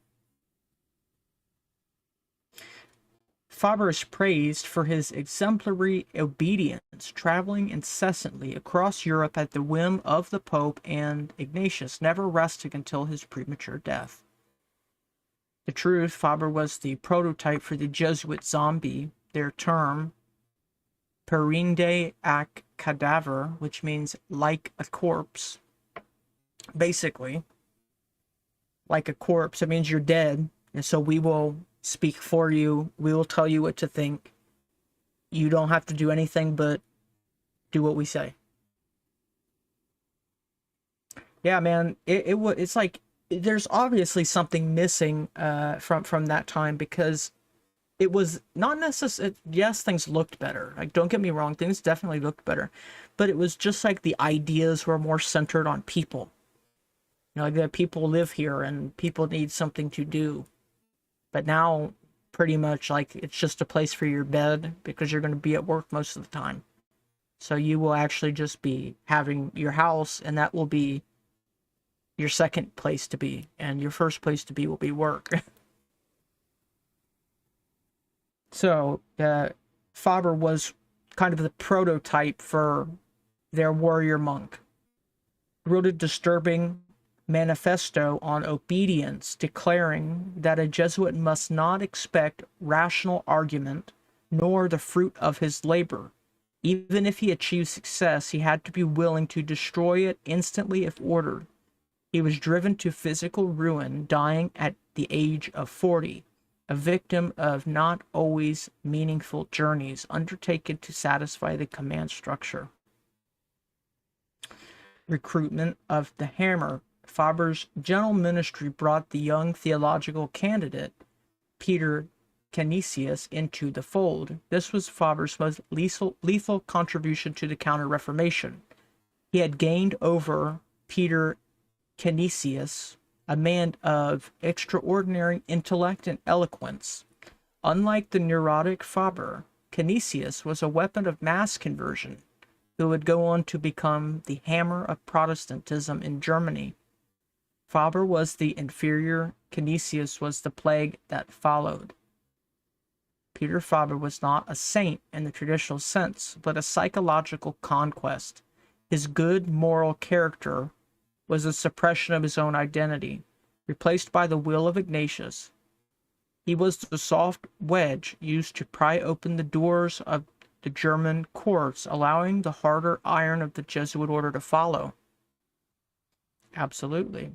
Faber is praised for his exemplary obedience, traveling incessantly across Europe at the whim of the Pope and Ignatius, never resting until his premature death. The truth, Faber was the prototype for the Jesuit zombie, their term, Perinde ac Cadaver, which means like a corpse. Basically, like a corpse, it means you're dead, and so we will speak for you. We will tell you what to think. You don't have to do anything but do what we say. Yeah, man, it's like there's obviously something missing from that time, because it was not necessarily, yes, things looked better. Like, don't get me wrong, things definitely looked better, but it was just like the ideas were more centered on people. You know, like that people live here and people need something to do. But now, pretty much, like, it's just a place for your bed, because you're going to be at work most of the time. So you will actually just be having your house, and that will be your second place to be. And your first place to be will be work. So, Faber was kind of the prototype for their warrior monk. Wrote a disturbing manifesto on obedience, declaring that a Jesuit must not expect rational argument nor the fruit of his labor. Even if he achieved success, he had to be willing to destroy it instantly if ordered. He was driven to physical ruin, dying at the age of 40, a victim of not always meaningful journeys undertaken to satisfy the command structure. Recruitment of the hammer. Faber's gentle ministry brought the young theological candidate, Peter Canisius, into the fold. This was Faber's most lethal contribution to the Counter-Reformation. He had gained over Peter Canisius, a man of extraordinary intellect and eloquence. Unlike the neurotic Faber, Canisius was a weapon of mass conversion, who would go on to become the hammer of Protestantism in Germany. Faber was the inferior, Canisius was the plague that followed. Peter Faber was not a saint in the traditional sense, but a psychological conquest. His good moral character was the suppression of his own identity, replaced by the will of Ignatius. He was the soft wedge used to pry open the doors of the German courts, allowing the harder iron of the Jesuit order to follow. Absolutely.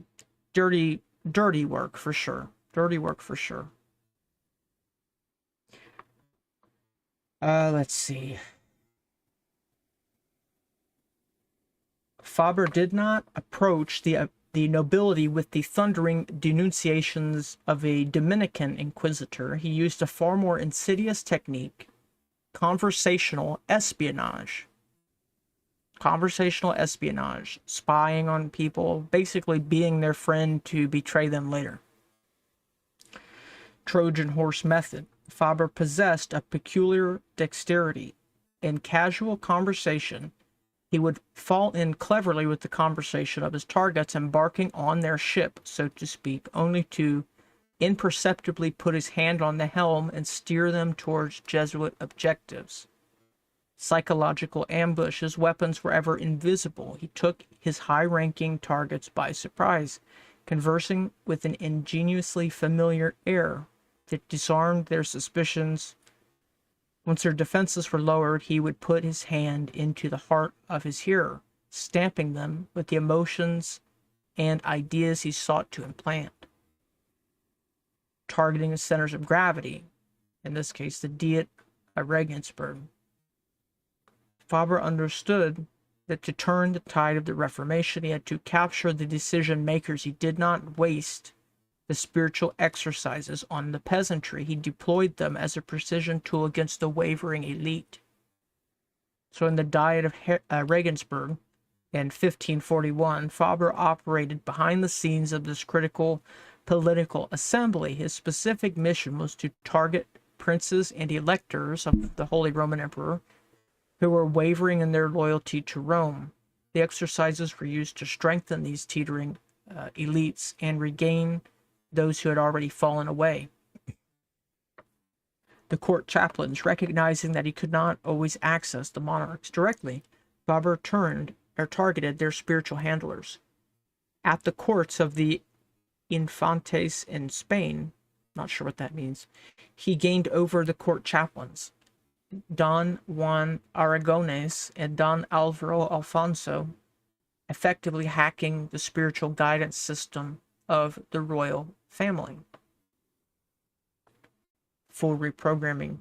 Dirty work for sure. Dirty work for sure. Let's see. Faber did not approach the nobility with the thundering denunciations of a Dominican inquisitor. He used a far more insidious technique, conversational espionage. conversational espionage, spying on people, basically being their friend to betray them later. Trojan horse method. Faber possessed a peculiar dexterity. In casual conversation, he would fall in cleverly with the conversation of his targets, embarking on their ship, so to speak, only to imperceptibly put his hand on the helm and steer them towards Jesuit objectives. Psychological ambush. His weapons were ever invisible. He took his high-ranking targets by surprise, conversing with an ingeniously familiar air that disarmed their suspicions. Once their defenses were lowered, he would put his hand into the heart of his hearer, stamping them with the emotions and ideas he sought to implant. Targeting the centers of gravity, in this case the Diet of Regensburg. Faber understood that to turn the tide of the Reformation, he had to capture the decision makers. He did not waste the spiritual exercises on the peasantry. He deployed them as a precision tool against the wavering elite. So in the Diet of Regensburg in 1541, Faber operated behind the scenes of this critical political assembly. His specific mission was to target princes and electors of the Holy Roman Emperor who were wavering in their loyalty to Rome. The exercises were used to strengthen these teetering elites and regain those who had already fallen away. The court chaplains, recognizing that he could not always access the monarchs directly, Faber targeted their spiritual handlers. At the courts of the Infantes in Spain, not sure what that means, he gained over the court chaplains, Don Juan Aragones and Don Alvaro Alfonso, effectively hacking the spiritual guidance system of the royal family. Full reprogramming.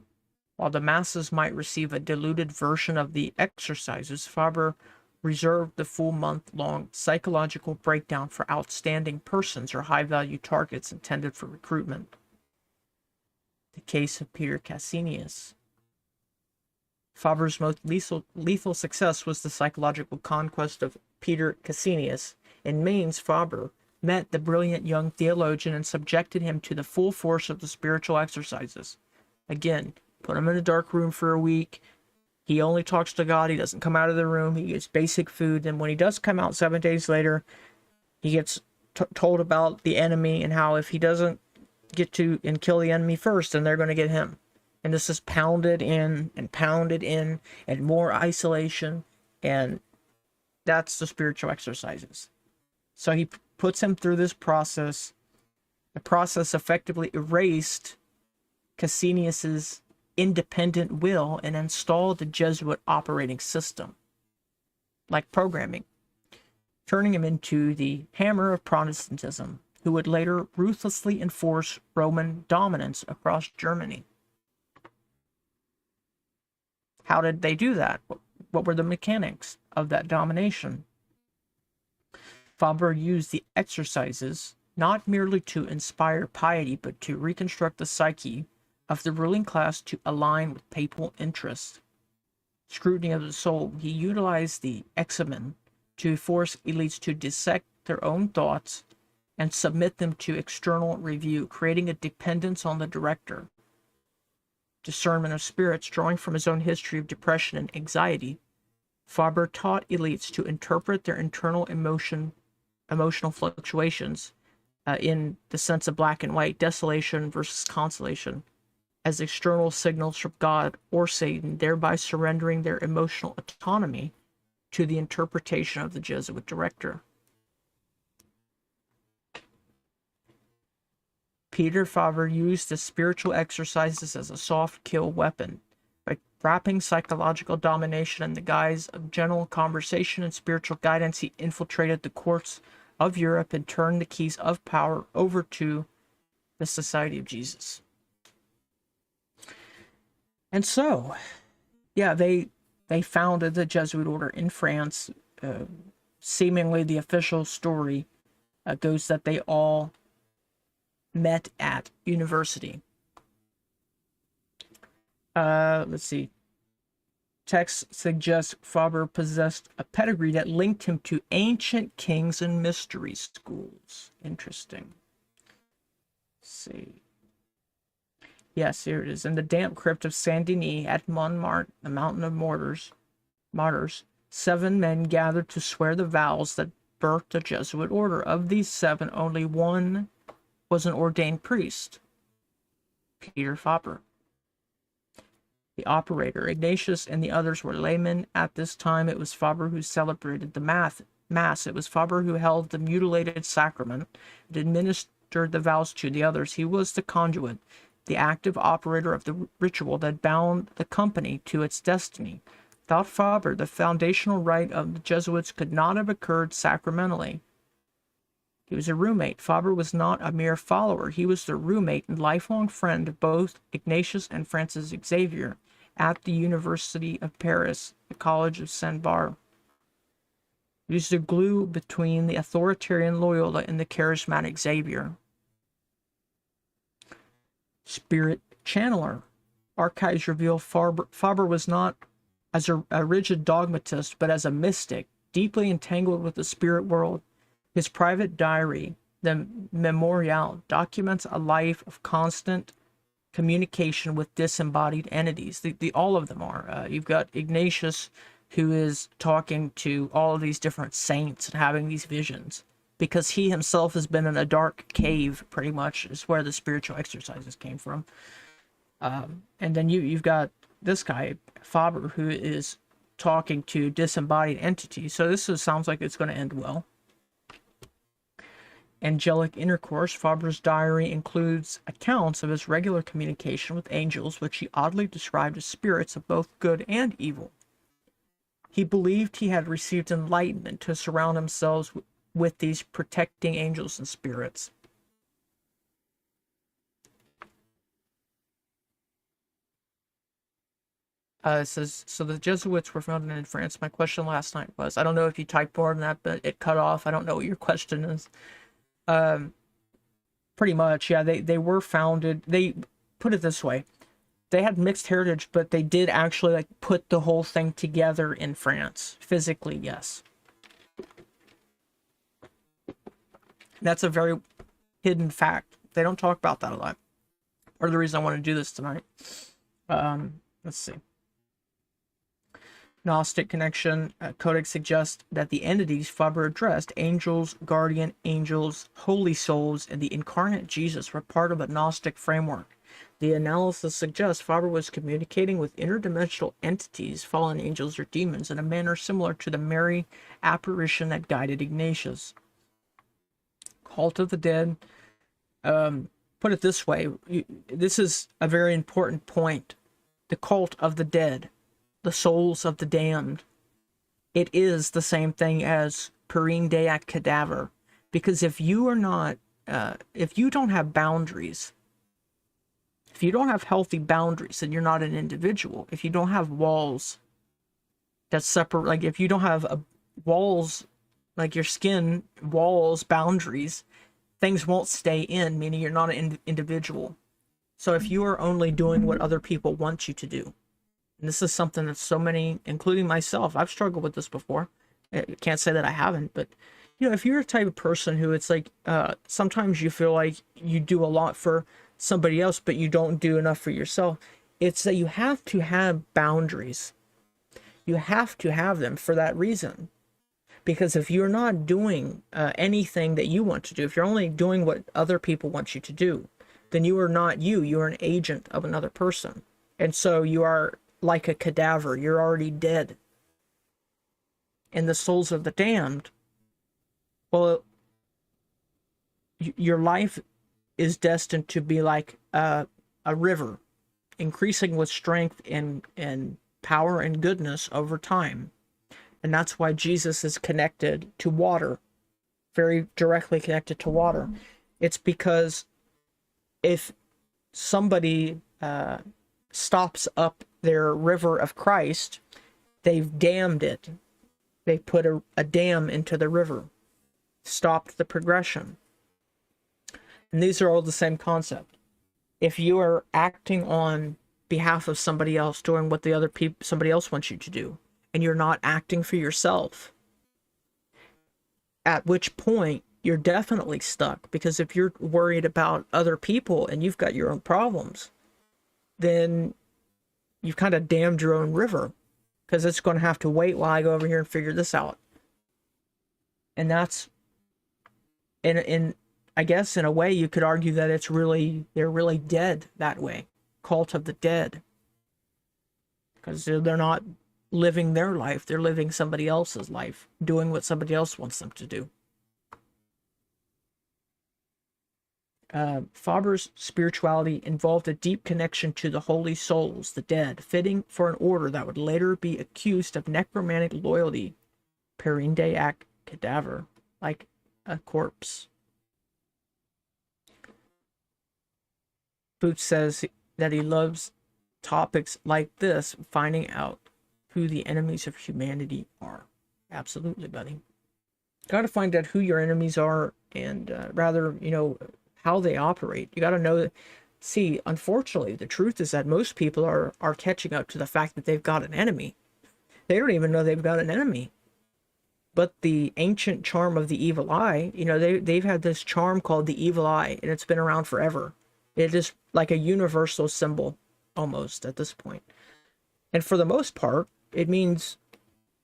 While the masses might receive a diluted version of the exercises, Faber reserved the full month-long psychological breakdown for outstanding persons or high-value targets intended for recruitment. The case of Peter Cassinius. Faber's most lethal success was the psychological conquest of Peter Cassinius. In Mainz, Faber met the brilliant young theologian and subjected him to the full force of the spiritual exercises. Again, put him in a dark room for a week. He only talks to God. He doesn't come out of the room. He gets basic food. And when he does come out 7 days later, he gets told about the enemy and how if he doesn't get to and kill the enemy first, then they're going to get him. And this is pounded in and more isolation. And that's the spiritual exercises. So he puts him through this process. The process effectively erased Cassinius's independent will and installed the Jesuit operating system, like programming, turning him into the hammer of Protestantism, who would later ruthlessly enforce Roman dominance across Germany. How did they do that? What were the mechanics of that domination? Faber used the exercises not merely to inspire piety, but to reconstruct the psyche of the ruling class to align with papal interests. Scrutiny of the soul. He utilized the examen to force elites to dissect their own thoughts and submit them to external review, creating a dependence on the director. Discernment of spirits. Drawing from his own history of depression and anxiety, Faber taught elites to interpret their internal emotional fluctuations in the sense of black and white, desolation versus consolation, as external signals from God or Satan, thereby surrendering their emotional autonomy to the interpretation of the Jesuit director. Peter Faber used the spiritual exercises as a soft kill weapon. By wrapping psychological domination in the guise of general conversation and spiritual guidance, he infiltrated the courts of Europe and turned the keys of power over to the Society of Jesus. And so, yeah, they founded the Jesuit Order in France. Seemingly the official story goes that they all met at university. Let's see. Texts suggest Faber possessed a pedigree that linked him to ancient kings and mystery schools. Interesting. Let's see. Yes, here it is. In the damp crypt of Saint Denis at Montmartre, the mountain of martyrs, 7 men gathered to swear the vows that birthed the Jesuit order. Of these 7, only one was an ordained priest, Peter Faber. The operator, Ignatius, and the others were laymen. At this time, it was Faber who celebrated the Mass. It was Faber who held the mutilated sacrament and administered the vows to the others. He was the conduit, the active operator of the ritual that bound the company to its destiny. Without Faber, the foundational rite of the Jesuits could not have occurred sacramentally. He was a roommate. Faber was not a mere follower. He was the roommate and lifelong friend of both Ignatius and Francis Xavier at the University of Paris, the College of Saint-Barbe. He was the glue between the authoritarian Loyola and the charismatic Xavier. Spirit channeler. Archives reveal Faber was not as a rigid dogmatist, but as a mystic, deeply entangled with the spirit world. His private diary, the Memorial, documents a life of constant communication with disembodied entities. All of them are. You've got Ignatius, who is talking to all of these different saints and having these visions, because he himself has been in a dark cave, pretty much, is where the spiritual exercises came from. And then you've got this guy, Faber, who is talking to disembodied entities. So sounds like it's going to end well. Angelic intercourse. Faber's diary includes accounts of his regular communication with angels, which he oddly described as spirits of both good and evil. He believed he had received enlightenment to surround himself with these protecting angels and spirits. It says, so the Jesuits were founded in France. My question last night was, I don't know if you typed more than that, but it cut off. I don't know what your question is. Pretty much, yeah, they were founded. They put it this way. They had mixed heritage, but they did actually like put the whole thing together in France. Physically, yes. That's a very hidden fact. They don't talk about that a lot. Part of the reason I want to do this tonight. Let's see. Gnostic connection. Codex suggests that the entities Faber addressed, angels, guardian angels, holy souls, and the incarnate Jesus, were part of a Gnostic framework. The analysis suggests Faber was communicating with interdimensional entities, fallen angels or demons, in a manner similar to the Mary apparition that guided Ignatius. Cult of the Dead. Put it this way. This is a very important point. The cult of the dead. The souls of the damned. It is the same thing as Perinde at Cadaver. Because if you are not, if you don't have boundaries, if you don't have healthy boundaries, then you're not an individual. If you don't have walls that separate, like if you don't have walls, like your skin, walls, boundaries, things won't stay in, meaning you're not an individual. So if you are only doing what other people want you to do, and this is something that so many, including myself, I've struggled with this before. I can't say that I haven't, but you know, if you're a type of person who it's like, sometimes you feel like you do a lot for somebody else, but you don't do enough for yourself. It's that you have to have boundaries. You have to have them for that reason. Because if you're not doing anything that you want to do, if you're only doing what other people want you to do, then you are not you. You are an agent of another person. And so you are like a cadaver. You're already dead. And the souls of the damned, well, your life is destined to be like a river, increasing with strength and power and goodness over time. And that's why Jesus is connected to water, very directly connected to water. It's because if somebody stops up their river of Christ, they've dammed it. They put a dam into the river, stopped the progression. And these are all the same concept. If you are acting on behalf of somebody else, doing what the other people, somebody else wants you to do, and you're not acting for yourself. At which point you're definitely stuck, because if you're worried about other people and you've got your own problems, then you've kind of dammed your own river, because it's going to have to wait while I go over here and figure this out. And that's, in I guess in a way you could argue that they're really dead that way. Cult of the dead. Because they're not living their life, they're living somebody else's life, doing what somebody else wants them to do. Faber's spirituality involved a deep connection to the holy souls, the dead, fitting for an order that would later be accused of necromantic loyalty. Perinde ac Cadaver, like a corpse. Boots says that he loves topics like this, finding out who the enemies of humanity are. Absolutely, buddy. Got to find out who your enemies are, and rather, how they operate. You got to know that. See, unfortunately, the truth is that most people are catching up to the fact that they've got an enemy. They don't even know they've got an enemy. But the ancient charm of the evil eye, they've had this charm called the evil eye, and it's been around forever. It is like a universal symbol, almost, at this point. And for the most part, it means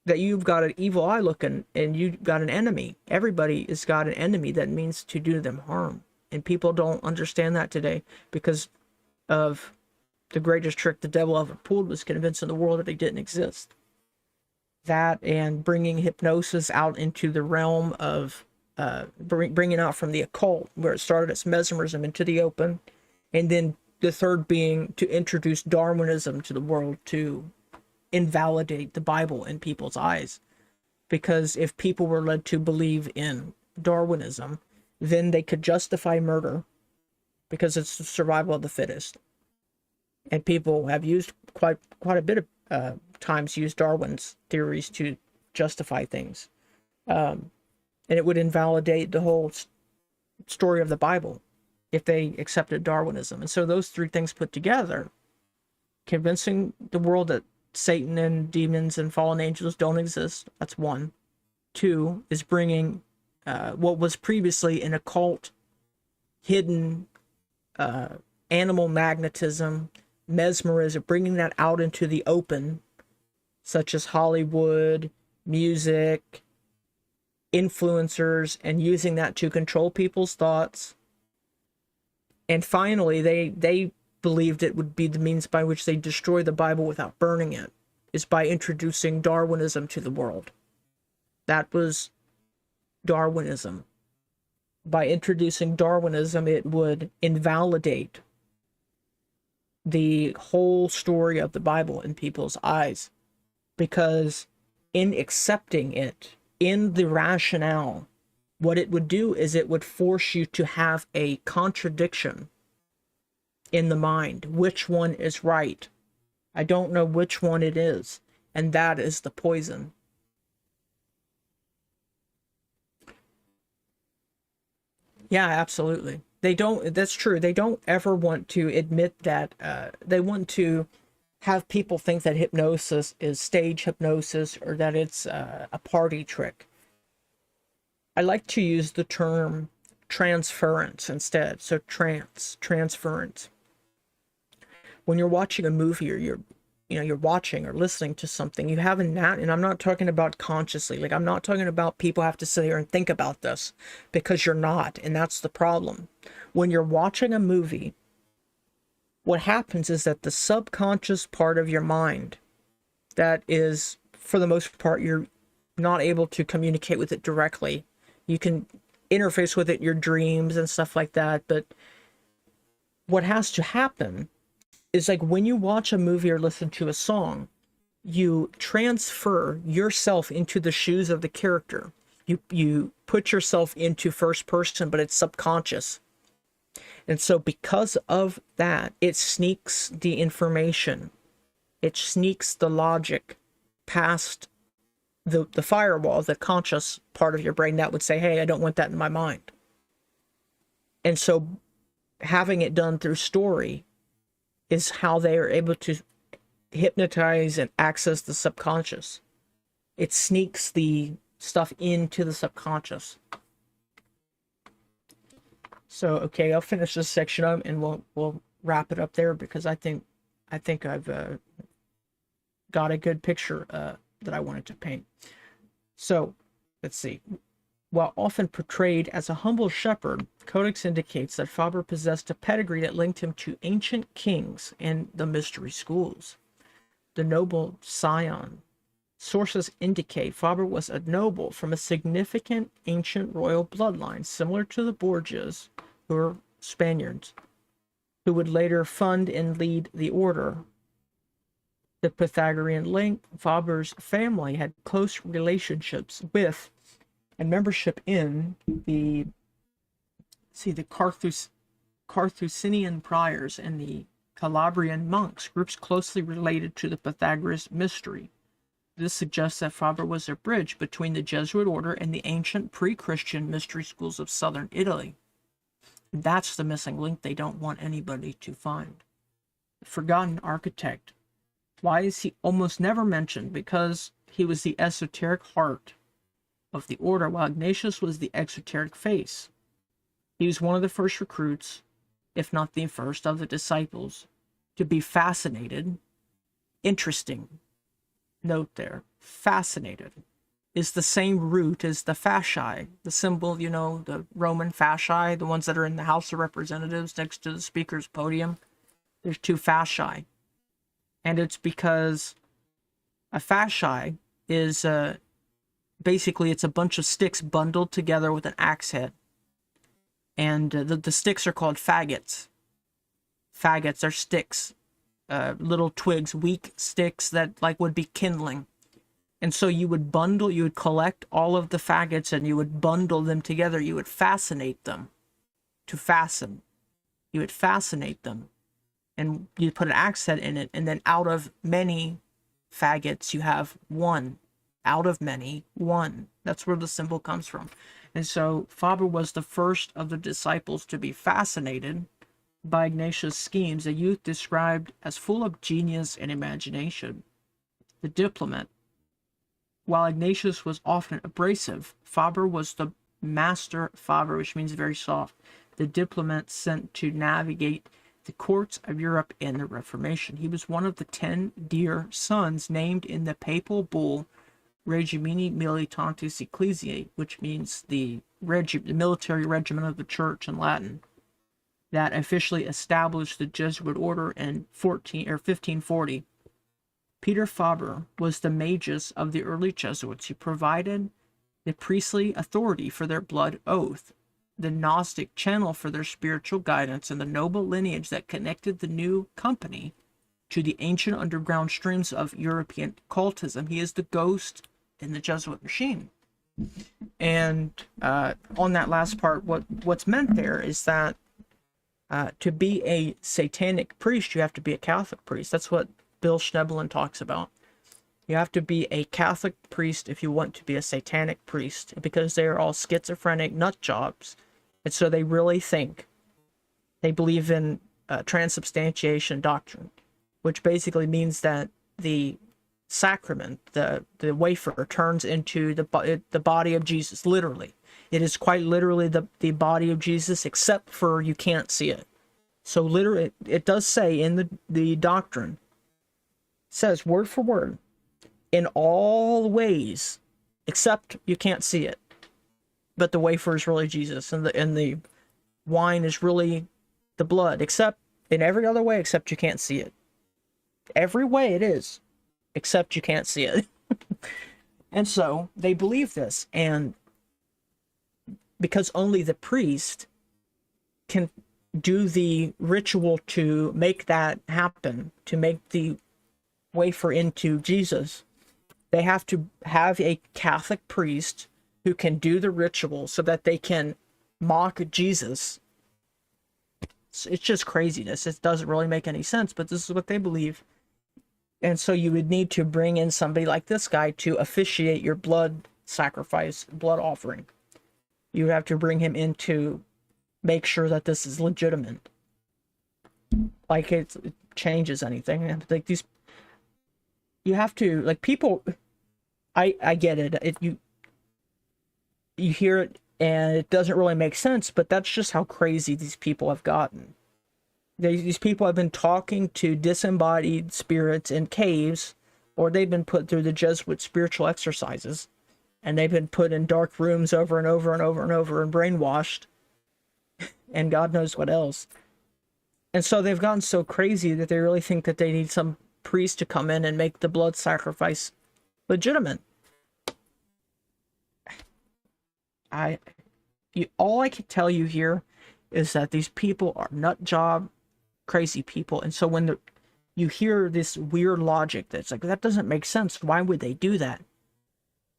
that you've got an evil eye looking, and you've got an enemy. Everybody has got an enemy that means to do them harm. And people don't understand that today, because of the greatest trick the devil ever pulled was convincing the world that he didn't exist. That, and bringing hypnosis out into the realm of bringing out from the occult, where it started as mesmerism, into the open. And then the third being to introduce Darwinism to the world, to invalidate the Bible in people's eyes. Because if people were led to believe in Darwinism, then they could justify murder, because it's the survival of the fittest. And people have used quite a bit of times used Darwin's theories to justify things. And it would invalidate the whole story of the Bible if they accepted Darwinism. And so those three things put together, convincing the world that Satan and demons and fallen angels don't exist, that's one. Two is bringing what was previously an occult, hidden animal magnetism, mesmerism, bringing that out into the open, such as Hollywood, music, influencers, and using that to control people's thoughts. And finally, they believed it would be the means by which they destroy the Bible without burning it, is by introducing Darwinism to the world. That was Darwinism. By introducing Darwinism, it would invalidate the whole story of the Bible in people's eyes, because in accepting it, in the rationale, what it would do is it would force you to have a contradiction in the mind. Which one is right? I don't know which one it is, and that is the poison. Yeah, absolutely. They don't, that's true. They don't ever want to admit that, they want to have people think that hypnosis is stage hypnosis, or that it's a party trick. I like to use the term transference instead. So transference. When you're watching a movie, or you're watching or listening to something, you have and I'm not talking about consciously. Like, I'm not talking about people have to sit here and think about this, because you're not, and that's the problem. When you're watching a movie, what happens is that the subconscious part of your mind, that is, for the most part, you're not able to communicate with it directly. You can interface with it in your dreams and stuff like that, but what has to happen is, like, when you watch a movie or listen to a song, you transfer yourself into the shoes of the character. You put yourself into first person, but it's subconscious. And so because of that, it sneaks the information. It sneaks the logic past the firewall, the conscious part of your brain that would say, hey, I don't want that in my mind. And so having it done through story is how they are able to hypnotize and access the subconscious. It sneaks the stuff into the subconscious. So, okay, I'll finish this section up and we'll wrap it up there, because I think I've got a good picture that I wanted to paint. So, let's see. While often portrayed as a humble shepherd, Codex indicates that Faber possessed a pedigree that linked him to ancient kings and the mystery schools. The noble scion. Sources indicate Faber was a noble from a significant ancient royal bloodline, similar to the Borgias, who were Spaniards, who would later fund and lead the order. The Pythagorean link, Faber's family had close relationships with and membership in the Carthusian priors and the Calabrian monks, groups closely related to the Pythagoras mystery. This suggests that Faber was a bridge between the Jesuit order and the ancient pre-Christian mystery schools of southern Italy. That's the missing link they don't want anybody to find. The forgotten architect. Why is he almost never mentioned? Because he was the esoteric heart of the order, while Ignatius was the exoteric face. He was one of the first recruits, if not the first, of the disciples to be fascinated. Interesting note there. Fascinated is the same root as the fasci, the symbol, you know, the Roman fasci, the ones that are in the House of Representatives next to the speaker's podium. There's two fasci. And it's because a fasci is basically it's a bunch of sticks bundled together with an axe head. And the sticks are called faggots. Faggots are sticks, little twigs, weak sticks that like would be kindling. And so you would collect all of the faggots and you would bundle them together. You would fascinate them to fasten. You would fascinate them. And you put an axe head in it, and then out of many faggots, you have one. Out of many, one. That's where the symbol comes from. And so Faber was the first of the disciples to be fascinated by Ignatius' schemes, a youth described as full of genius and imagination. The diplomat. While Ignatius was often abrasive, Faber was the master Faber, which means very soft, the diplomat sent to navigate the courts of Europe in the Reformation. He was one of the 10 dear sons named in the papal bull Regimini Militantis Ecclesiae, which means the military regiment of the church in Latin, that officially established the Jesuit order in 1540. Peter Faber was the magus of the early Jesuits. He provided the priestly authority for their blood oath, the Gnostic channel for their spiritual guidance, and the noble lineage that connected the new company to the ancient underground streams of European cultism. He is the ghost in the Jesuit machine. And on that last part, what's meant there is that to be a satanic priest, you have to be a Catholic priest. That's what Bill Schneebelen talks about. You have to be a Catholic priest if you want to be a satanic priest, because they are all schizophrenic nut jobs. And so they really think, they believe in transubstantiation doctrine, which basically means that the sacrament, the wafer, turns into the body of Jesus, literally. It is quite literally the body of Jesus, except for you can't see it. So literally, it does say in the doctrine, says word for word, in all ways, except you can't see it. But the wafer is really Jesus, and the wine is really the blood, except in every other way, except you can't see it. Every way it is, except you can't see it. And so they believe this, and because only the priest can do the ritual to make that happen, to make the wafer into Jesus, they have to have a Catholic priest who can do the ritual so that they can mock Jesus. It's just craziness. It doesn't really make any sense, but this is what they believe. And so you would need to bring in somebody like this guy to officiate your blood sacrifice, blood offering. You would have to bring him in to make sure that this is legitimate. Like changes anything. And like these, you have to, like, people, I get it. You hear it and it doesn't really make sense, but that's just how crazy these people have gotten. These people have been talking to disembodied spirits in caves, or they've been put through the Jesuit spiritual exercises, and they've been put in dark rooms over and over and over and over and brainwashed, and God knows what else. And so they've gotten so crazy that they really think that they need some priest to come in and make the blood sacrifice legitimate. All I can tell you here is that these people are nut job crazy people. And so when you hear this weird logic that's like, that doesn't make sense, why would they do that?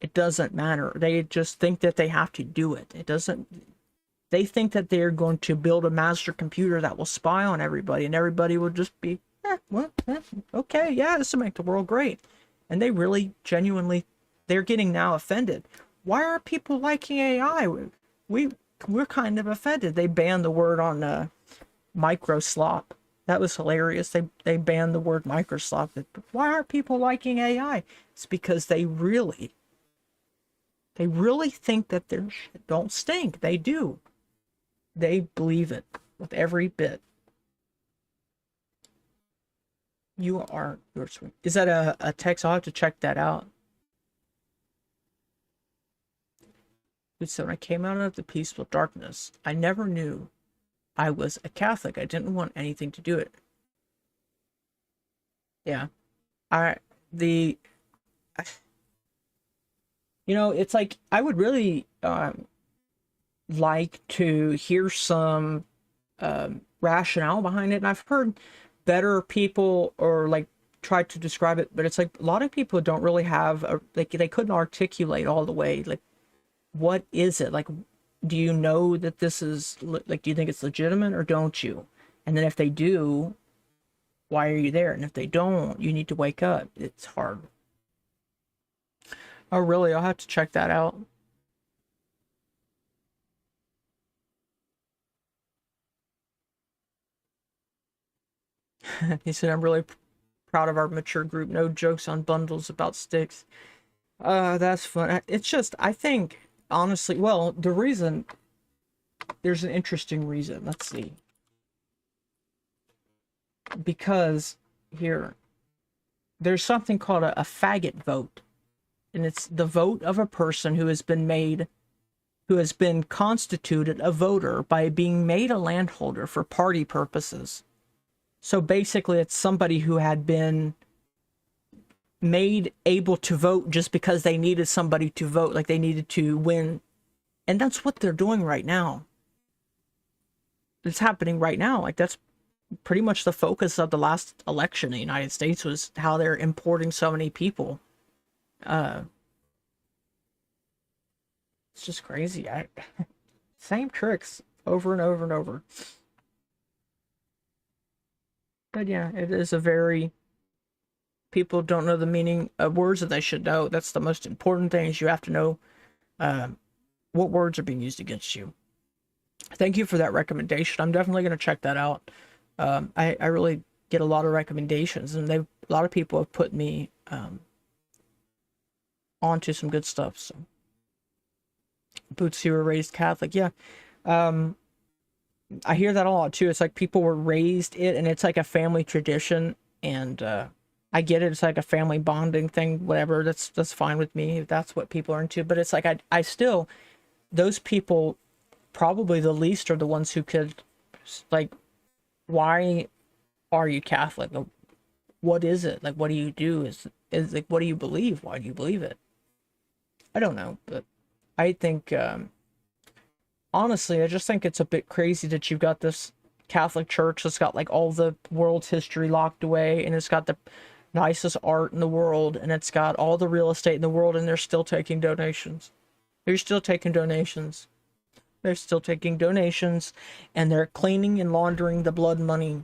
It doesn't matter. They just think that they have to do it. They think that they're going to build a master computer that will spy on everybody, and everybody will just be, okay, yeah, this will make the world great. And they really genuinely, they're getting now offended. Why are people liking AI? We're kind of offended. They banned the word on microslop. That was hilarious. They banned the word microslop. Why are people liking AI? It's because they really think that their shit don't stink. They do. They believe it with every bit. You're sweet. Is that a text? I'll have to check that out. So when I came out of the peaceful darkness, I never knew I was a Catholic. I didn't want anything to do it. Yeah. It's like, I would really like to hear some rationale behind it. And I've heard better people or like try to describe it, but it's like a lot of people don't really have they couldn't articulate all the way. Like, what is it? Like, do you know that this is, like, do you think it's legitimate or don't you? And then if they do, why are you there? And if they don't, you need to wake up. It's hard. Oh, really? I'll have to check that out. He said, I'm really proud of our mature group. No jokes on bundles about sticks. That's fun. It's just, I think, honestly, well, there's an interesting reason. Let's see. Because here, there's something called a faggot vote. And it's the vote of a person who has been constituted a voter by being made a landholder for party purposes. So basically, it's somebody who had been made able to vote just because they needed somebody to vote, like they needed to win. And that's what they're doing right now. It's happening right now. Like, that's pretty much the focus of the last election in the United States, was how they're importing so many people. It's just crazy. Same tricks over and over and over. But yeah, it is people don't know the meaning of words that they should know. That's the most important thing, is you have to know what words are being used against you. Thank you for that recommendation. I'm definitely going to check that out. I really get a lot of recommendations, and a lot of people have put me onto some good stuff. So, Boots, who were raised Catholic, yeah. I hear that a lot too. It's like people were raised it, and it's like a family tradition, and I get it. It's like a family bonding thing, whatever. That's fine with me if that's what people are into. But it's like I still, those people, probably the least are the ones who could, like, why are you Catholic? What is it? Like, what do you do? Is like, what do you believe? Why do you believe it? I don't know, but I think, honestly, I just think it's a bit crazy that you've got this Catholic Church that's got like all the world's history locked away, and it's got the nicest art in the world, and it's got all the real estate in the world, and they're still taking donations. They're still taking donations. They're still taking donations, and they're cleaning and laundering the blood money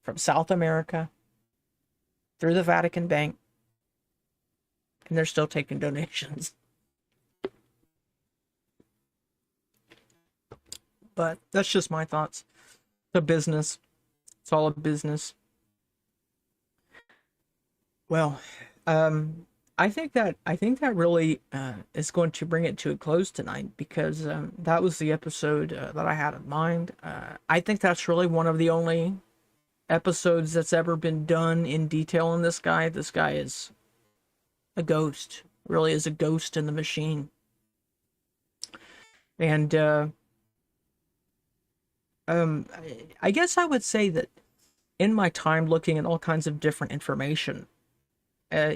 from South America through the Vatican Bank, and they're still taking donations. But that's just my thoughts. The business. It's all a business. Well, I think that really is going to bring it to a close tonight, because that was the episode that I had in mind. I think that's really one of the only episodes that's ever been done in detail on this guy. This guy is a ghost, really is a ghost in the machine. And I guess I would say that in my time looking at all kinds of different information,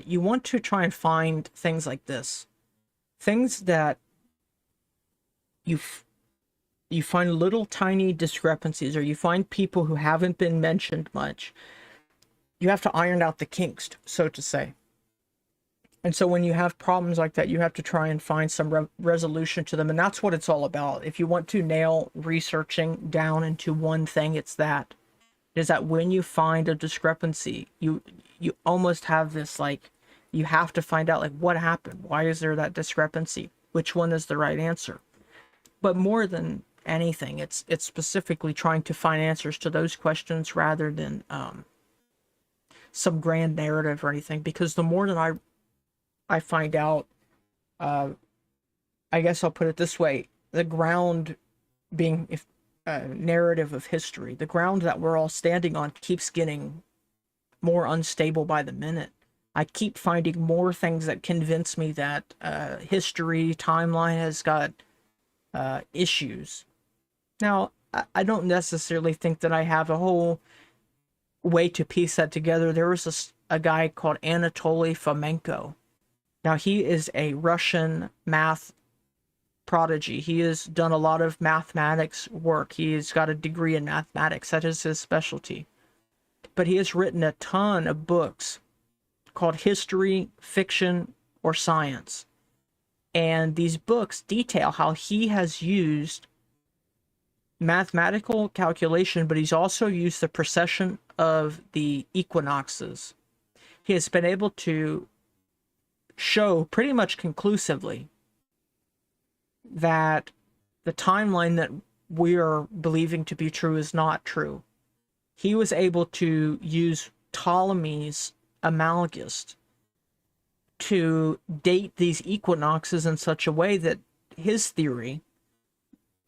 you want to try and find things like this, things that you you find little tiny discrepancies, or you find people who haven't been mentioned much. You have to iron out the kinks, so to say. And so when you have problems like that, you have to try and find some resolution to them. And that's what it's all about. If you want to nail researching down into one thing, it's that. Is that when you find a discrepancy, you almost have this, like, you have to find out, like, what happened? Why is there that discrepancy? Which one is the right answer? But more than anything, it's specifically trying to find answers to those questions rather than some grand narrative or anything. Because the more that I find out, I guess I'll put it this way: the ground being narrative of history, the ground that we're all standing on keeps getting more unstable by the minute. I keep finding more things that convince me that history timeline has got issues. Now, I don't necessarily think that I have a whole way to piece that together. There was a guy called Anatoly Fomenko. Now, he is a Russian math prodigy. He has done a lot of mathematics work. He's got a degree in mathematics. That is his specialty. But he has written a ton of books called History, Fiction, or Science. And these books detail how he has used mathematical calculation, but he's also used the precession of the equinoxes. He has been able to show pretty much conclusively that the timeline that we are believing to be true is not true. He was able to use Ptolemy's amalgist to date these equinoxes in such a way that his theory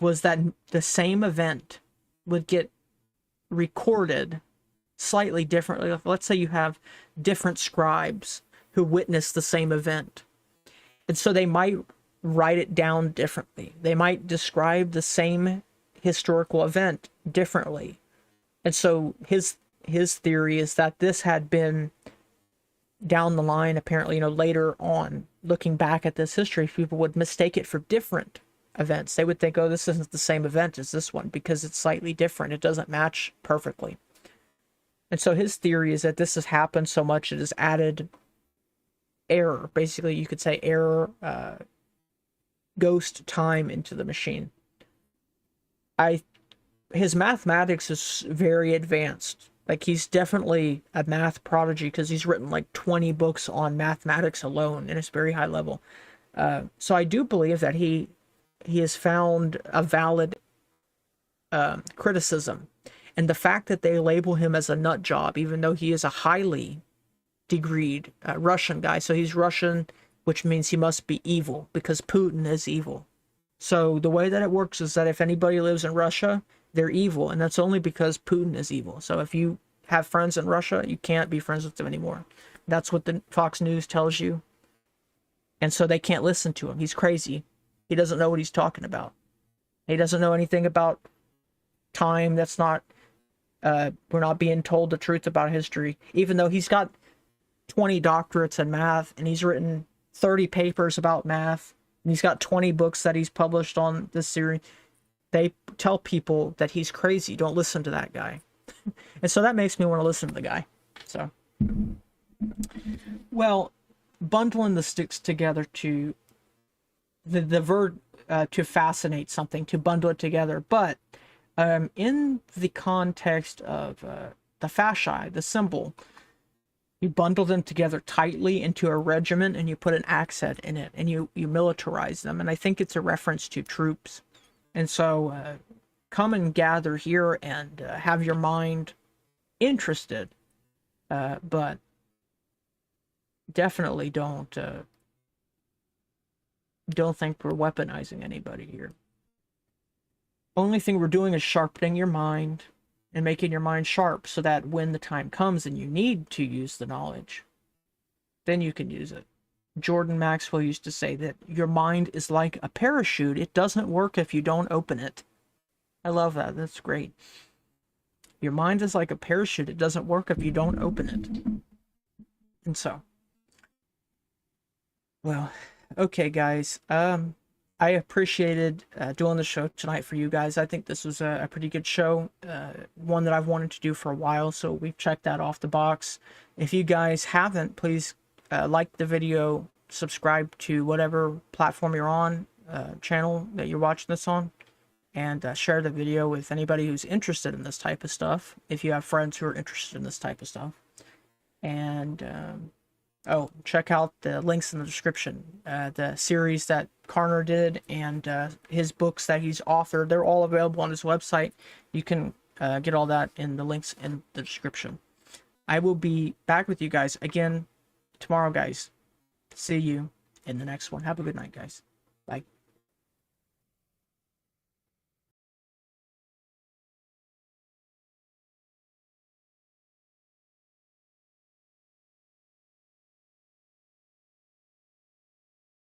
was that the same event would get recorded slightly differently. Let's say you have different scribes who witness the same event. And so they might write it down differently. They might describe the same historical event differently. And so his theory is that this had been down the line, apparently, later on, looking back at this history, people would mistake it for different events. They would think, oh, this isn't the same event as this one because it's slightly different. It doesn't match perfectly. And so his theory is that this has happened so much it has added error. Basically, you could say error, ghost time into the machine. His mathematics is very advanced. Like, he's definitely a math prodigy because he's written like 20 books on mathematics alone, and it's very high level. So I do believe that he has found a valid criticism. And the fact that they label him as a nut job, even though he is a highly degreed Russian guy, so he's Russian, which means he must be evil because Putin is evil. So the way that it works is that if anybody lives in Russia, they're evil, and that's only because Putin is evil. So if you have friends in Russia, you can't be friends with them anymore. That's what the Fox News tells you. And so they can't listen to him. He's crazy. He doesn't know what he's talking about. He doesn't know anything about time. That's not, we're not being told the truth about history. Even though he's got 20 doctorates in math, and he's written 30 papers about math, and he's got 20 books that he's published on this series. They tell people that he's crazy. Don't listen to that guy. And so that makes me want to listen to the guy. So, well, bundling the sticks together to the verb to fascinate something, to bundle it together. But in the context of the fasci, the symbol, you bundle them together tightly into a regiment, and you put an axe head in it, and you militarize them. And I think it's a reference to troops. And so come and gather here and have your mind interested. But definitely don't think we're weaponizing anybody here. Only thing we're doing is sharpening your mind and making your mind sharp so that when the time comes and you need to use the knowledge, then you can use it. Jordan Maxwell used to say that your mind is like a parachute. It doesn't work if you don't open it. I love that. That's great. Your mind is like a parachute. It doesn't work if you don't open it. And so, well, okay, guys. I appreciated doing the show tonight for you guys. I think this was a pretty good show, one that I've wanted to do for a while, so we've checked that off the box. If you guys haven't, please like the video, subscribe to whatever platform you're on, channel that you're watching this on, and share the video with anybody who's interested in this type of stuff, if you have friends who are interested in this type of stuff. And oh, check out the links in the description. The series that Karner did and his books that he's authored, they're all available on his website. You can get all that in the links in the description. I will be back with you guys again tomorrow, guys. See you in the next one. Have a good night, guys. Bye.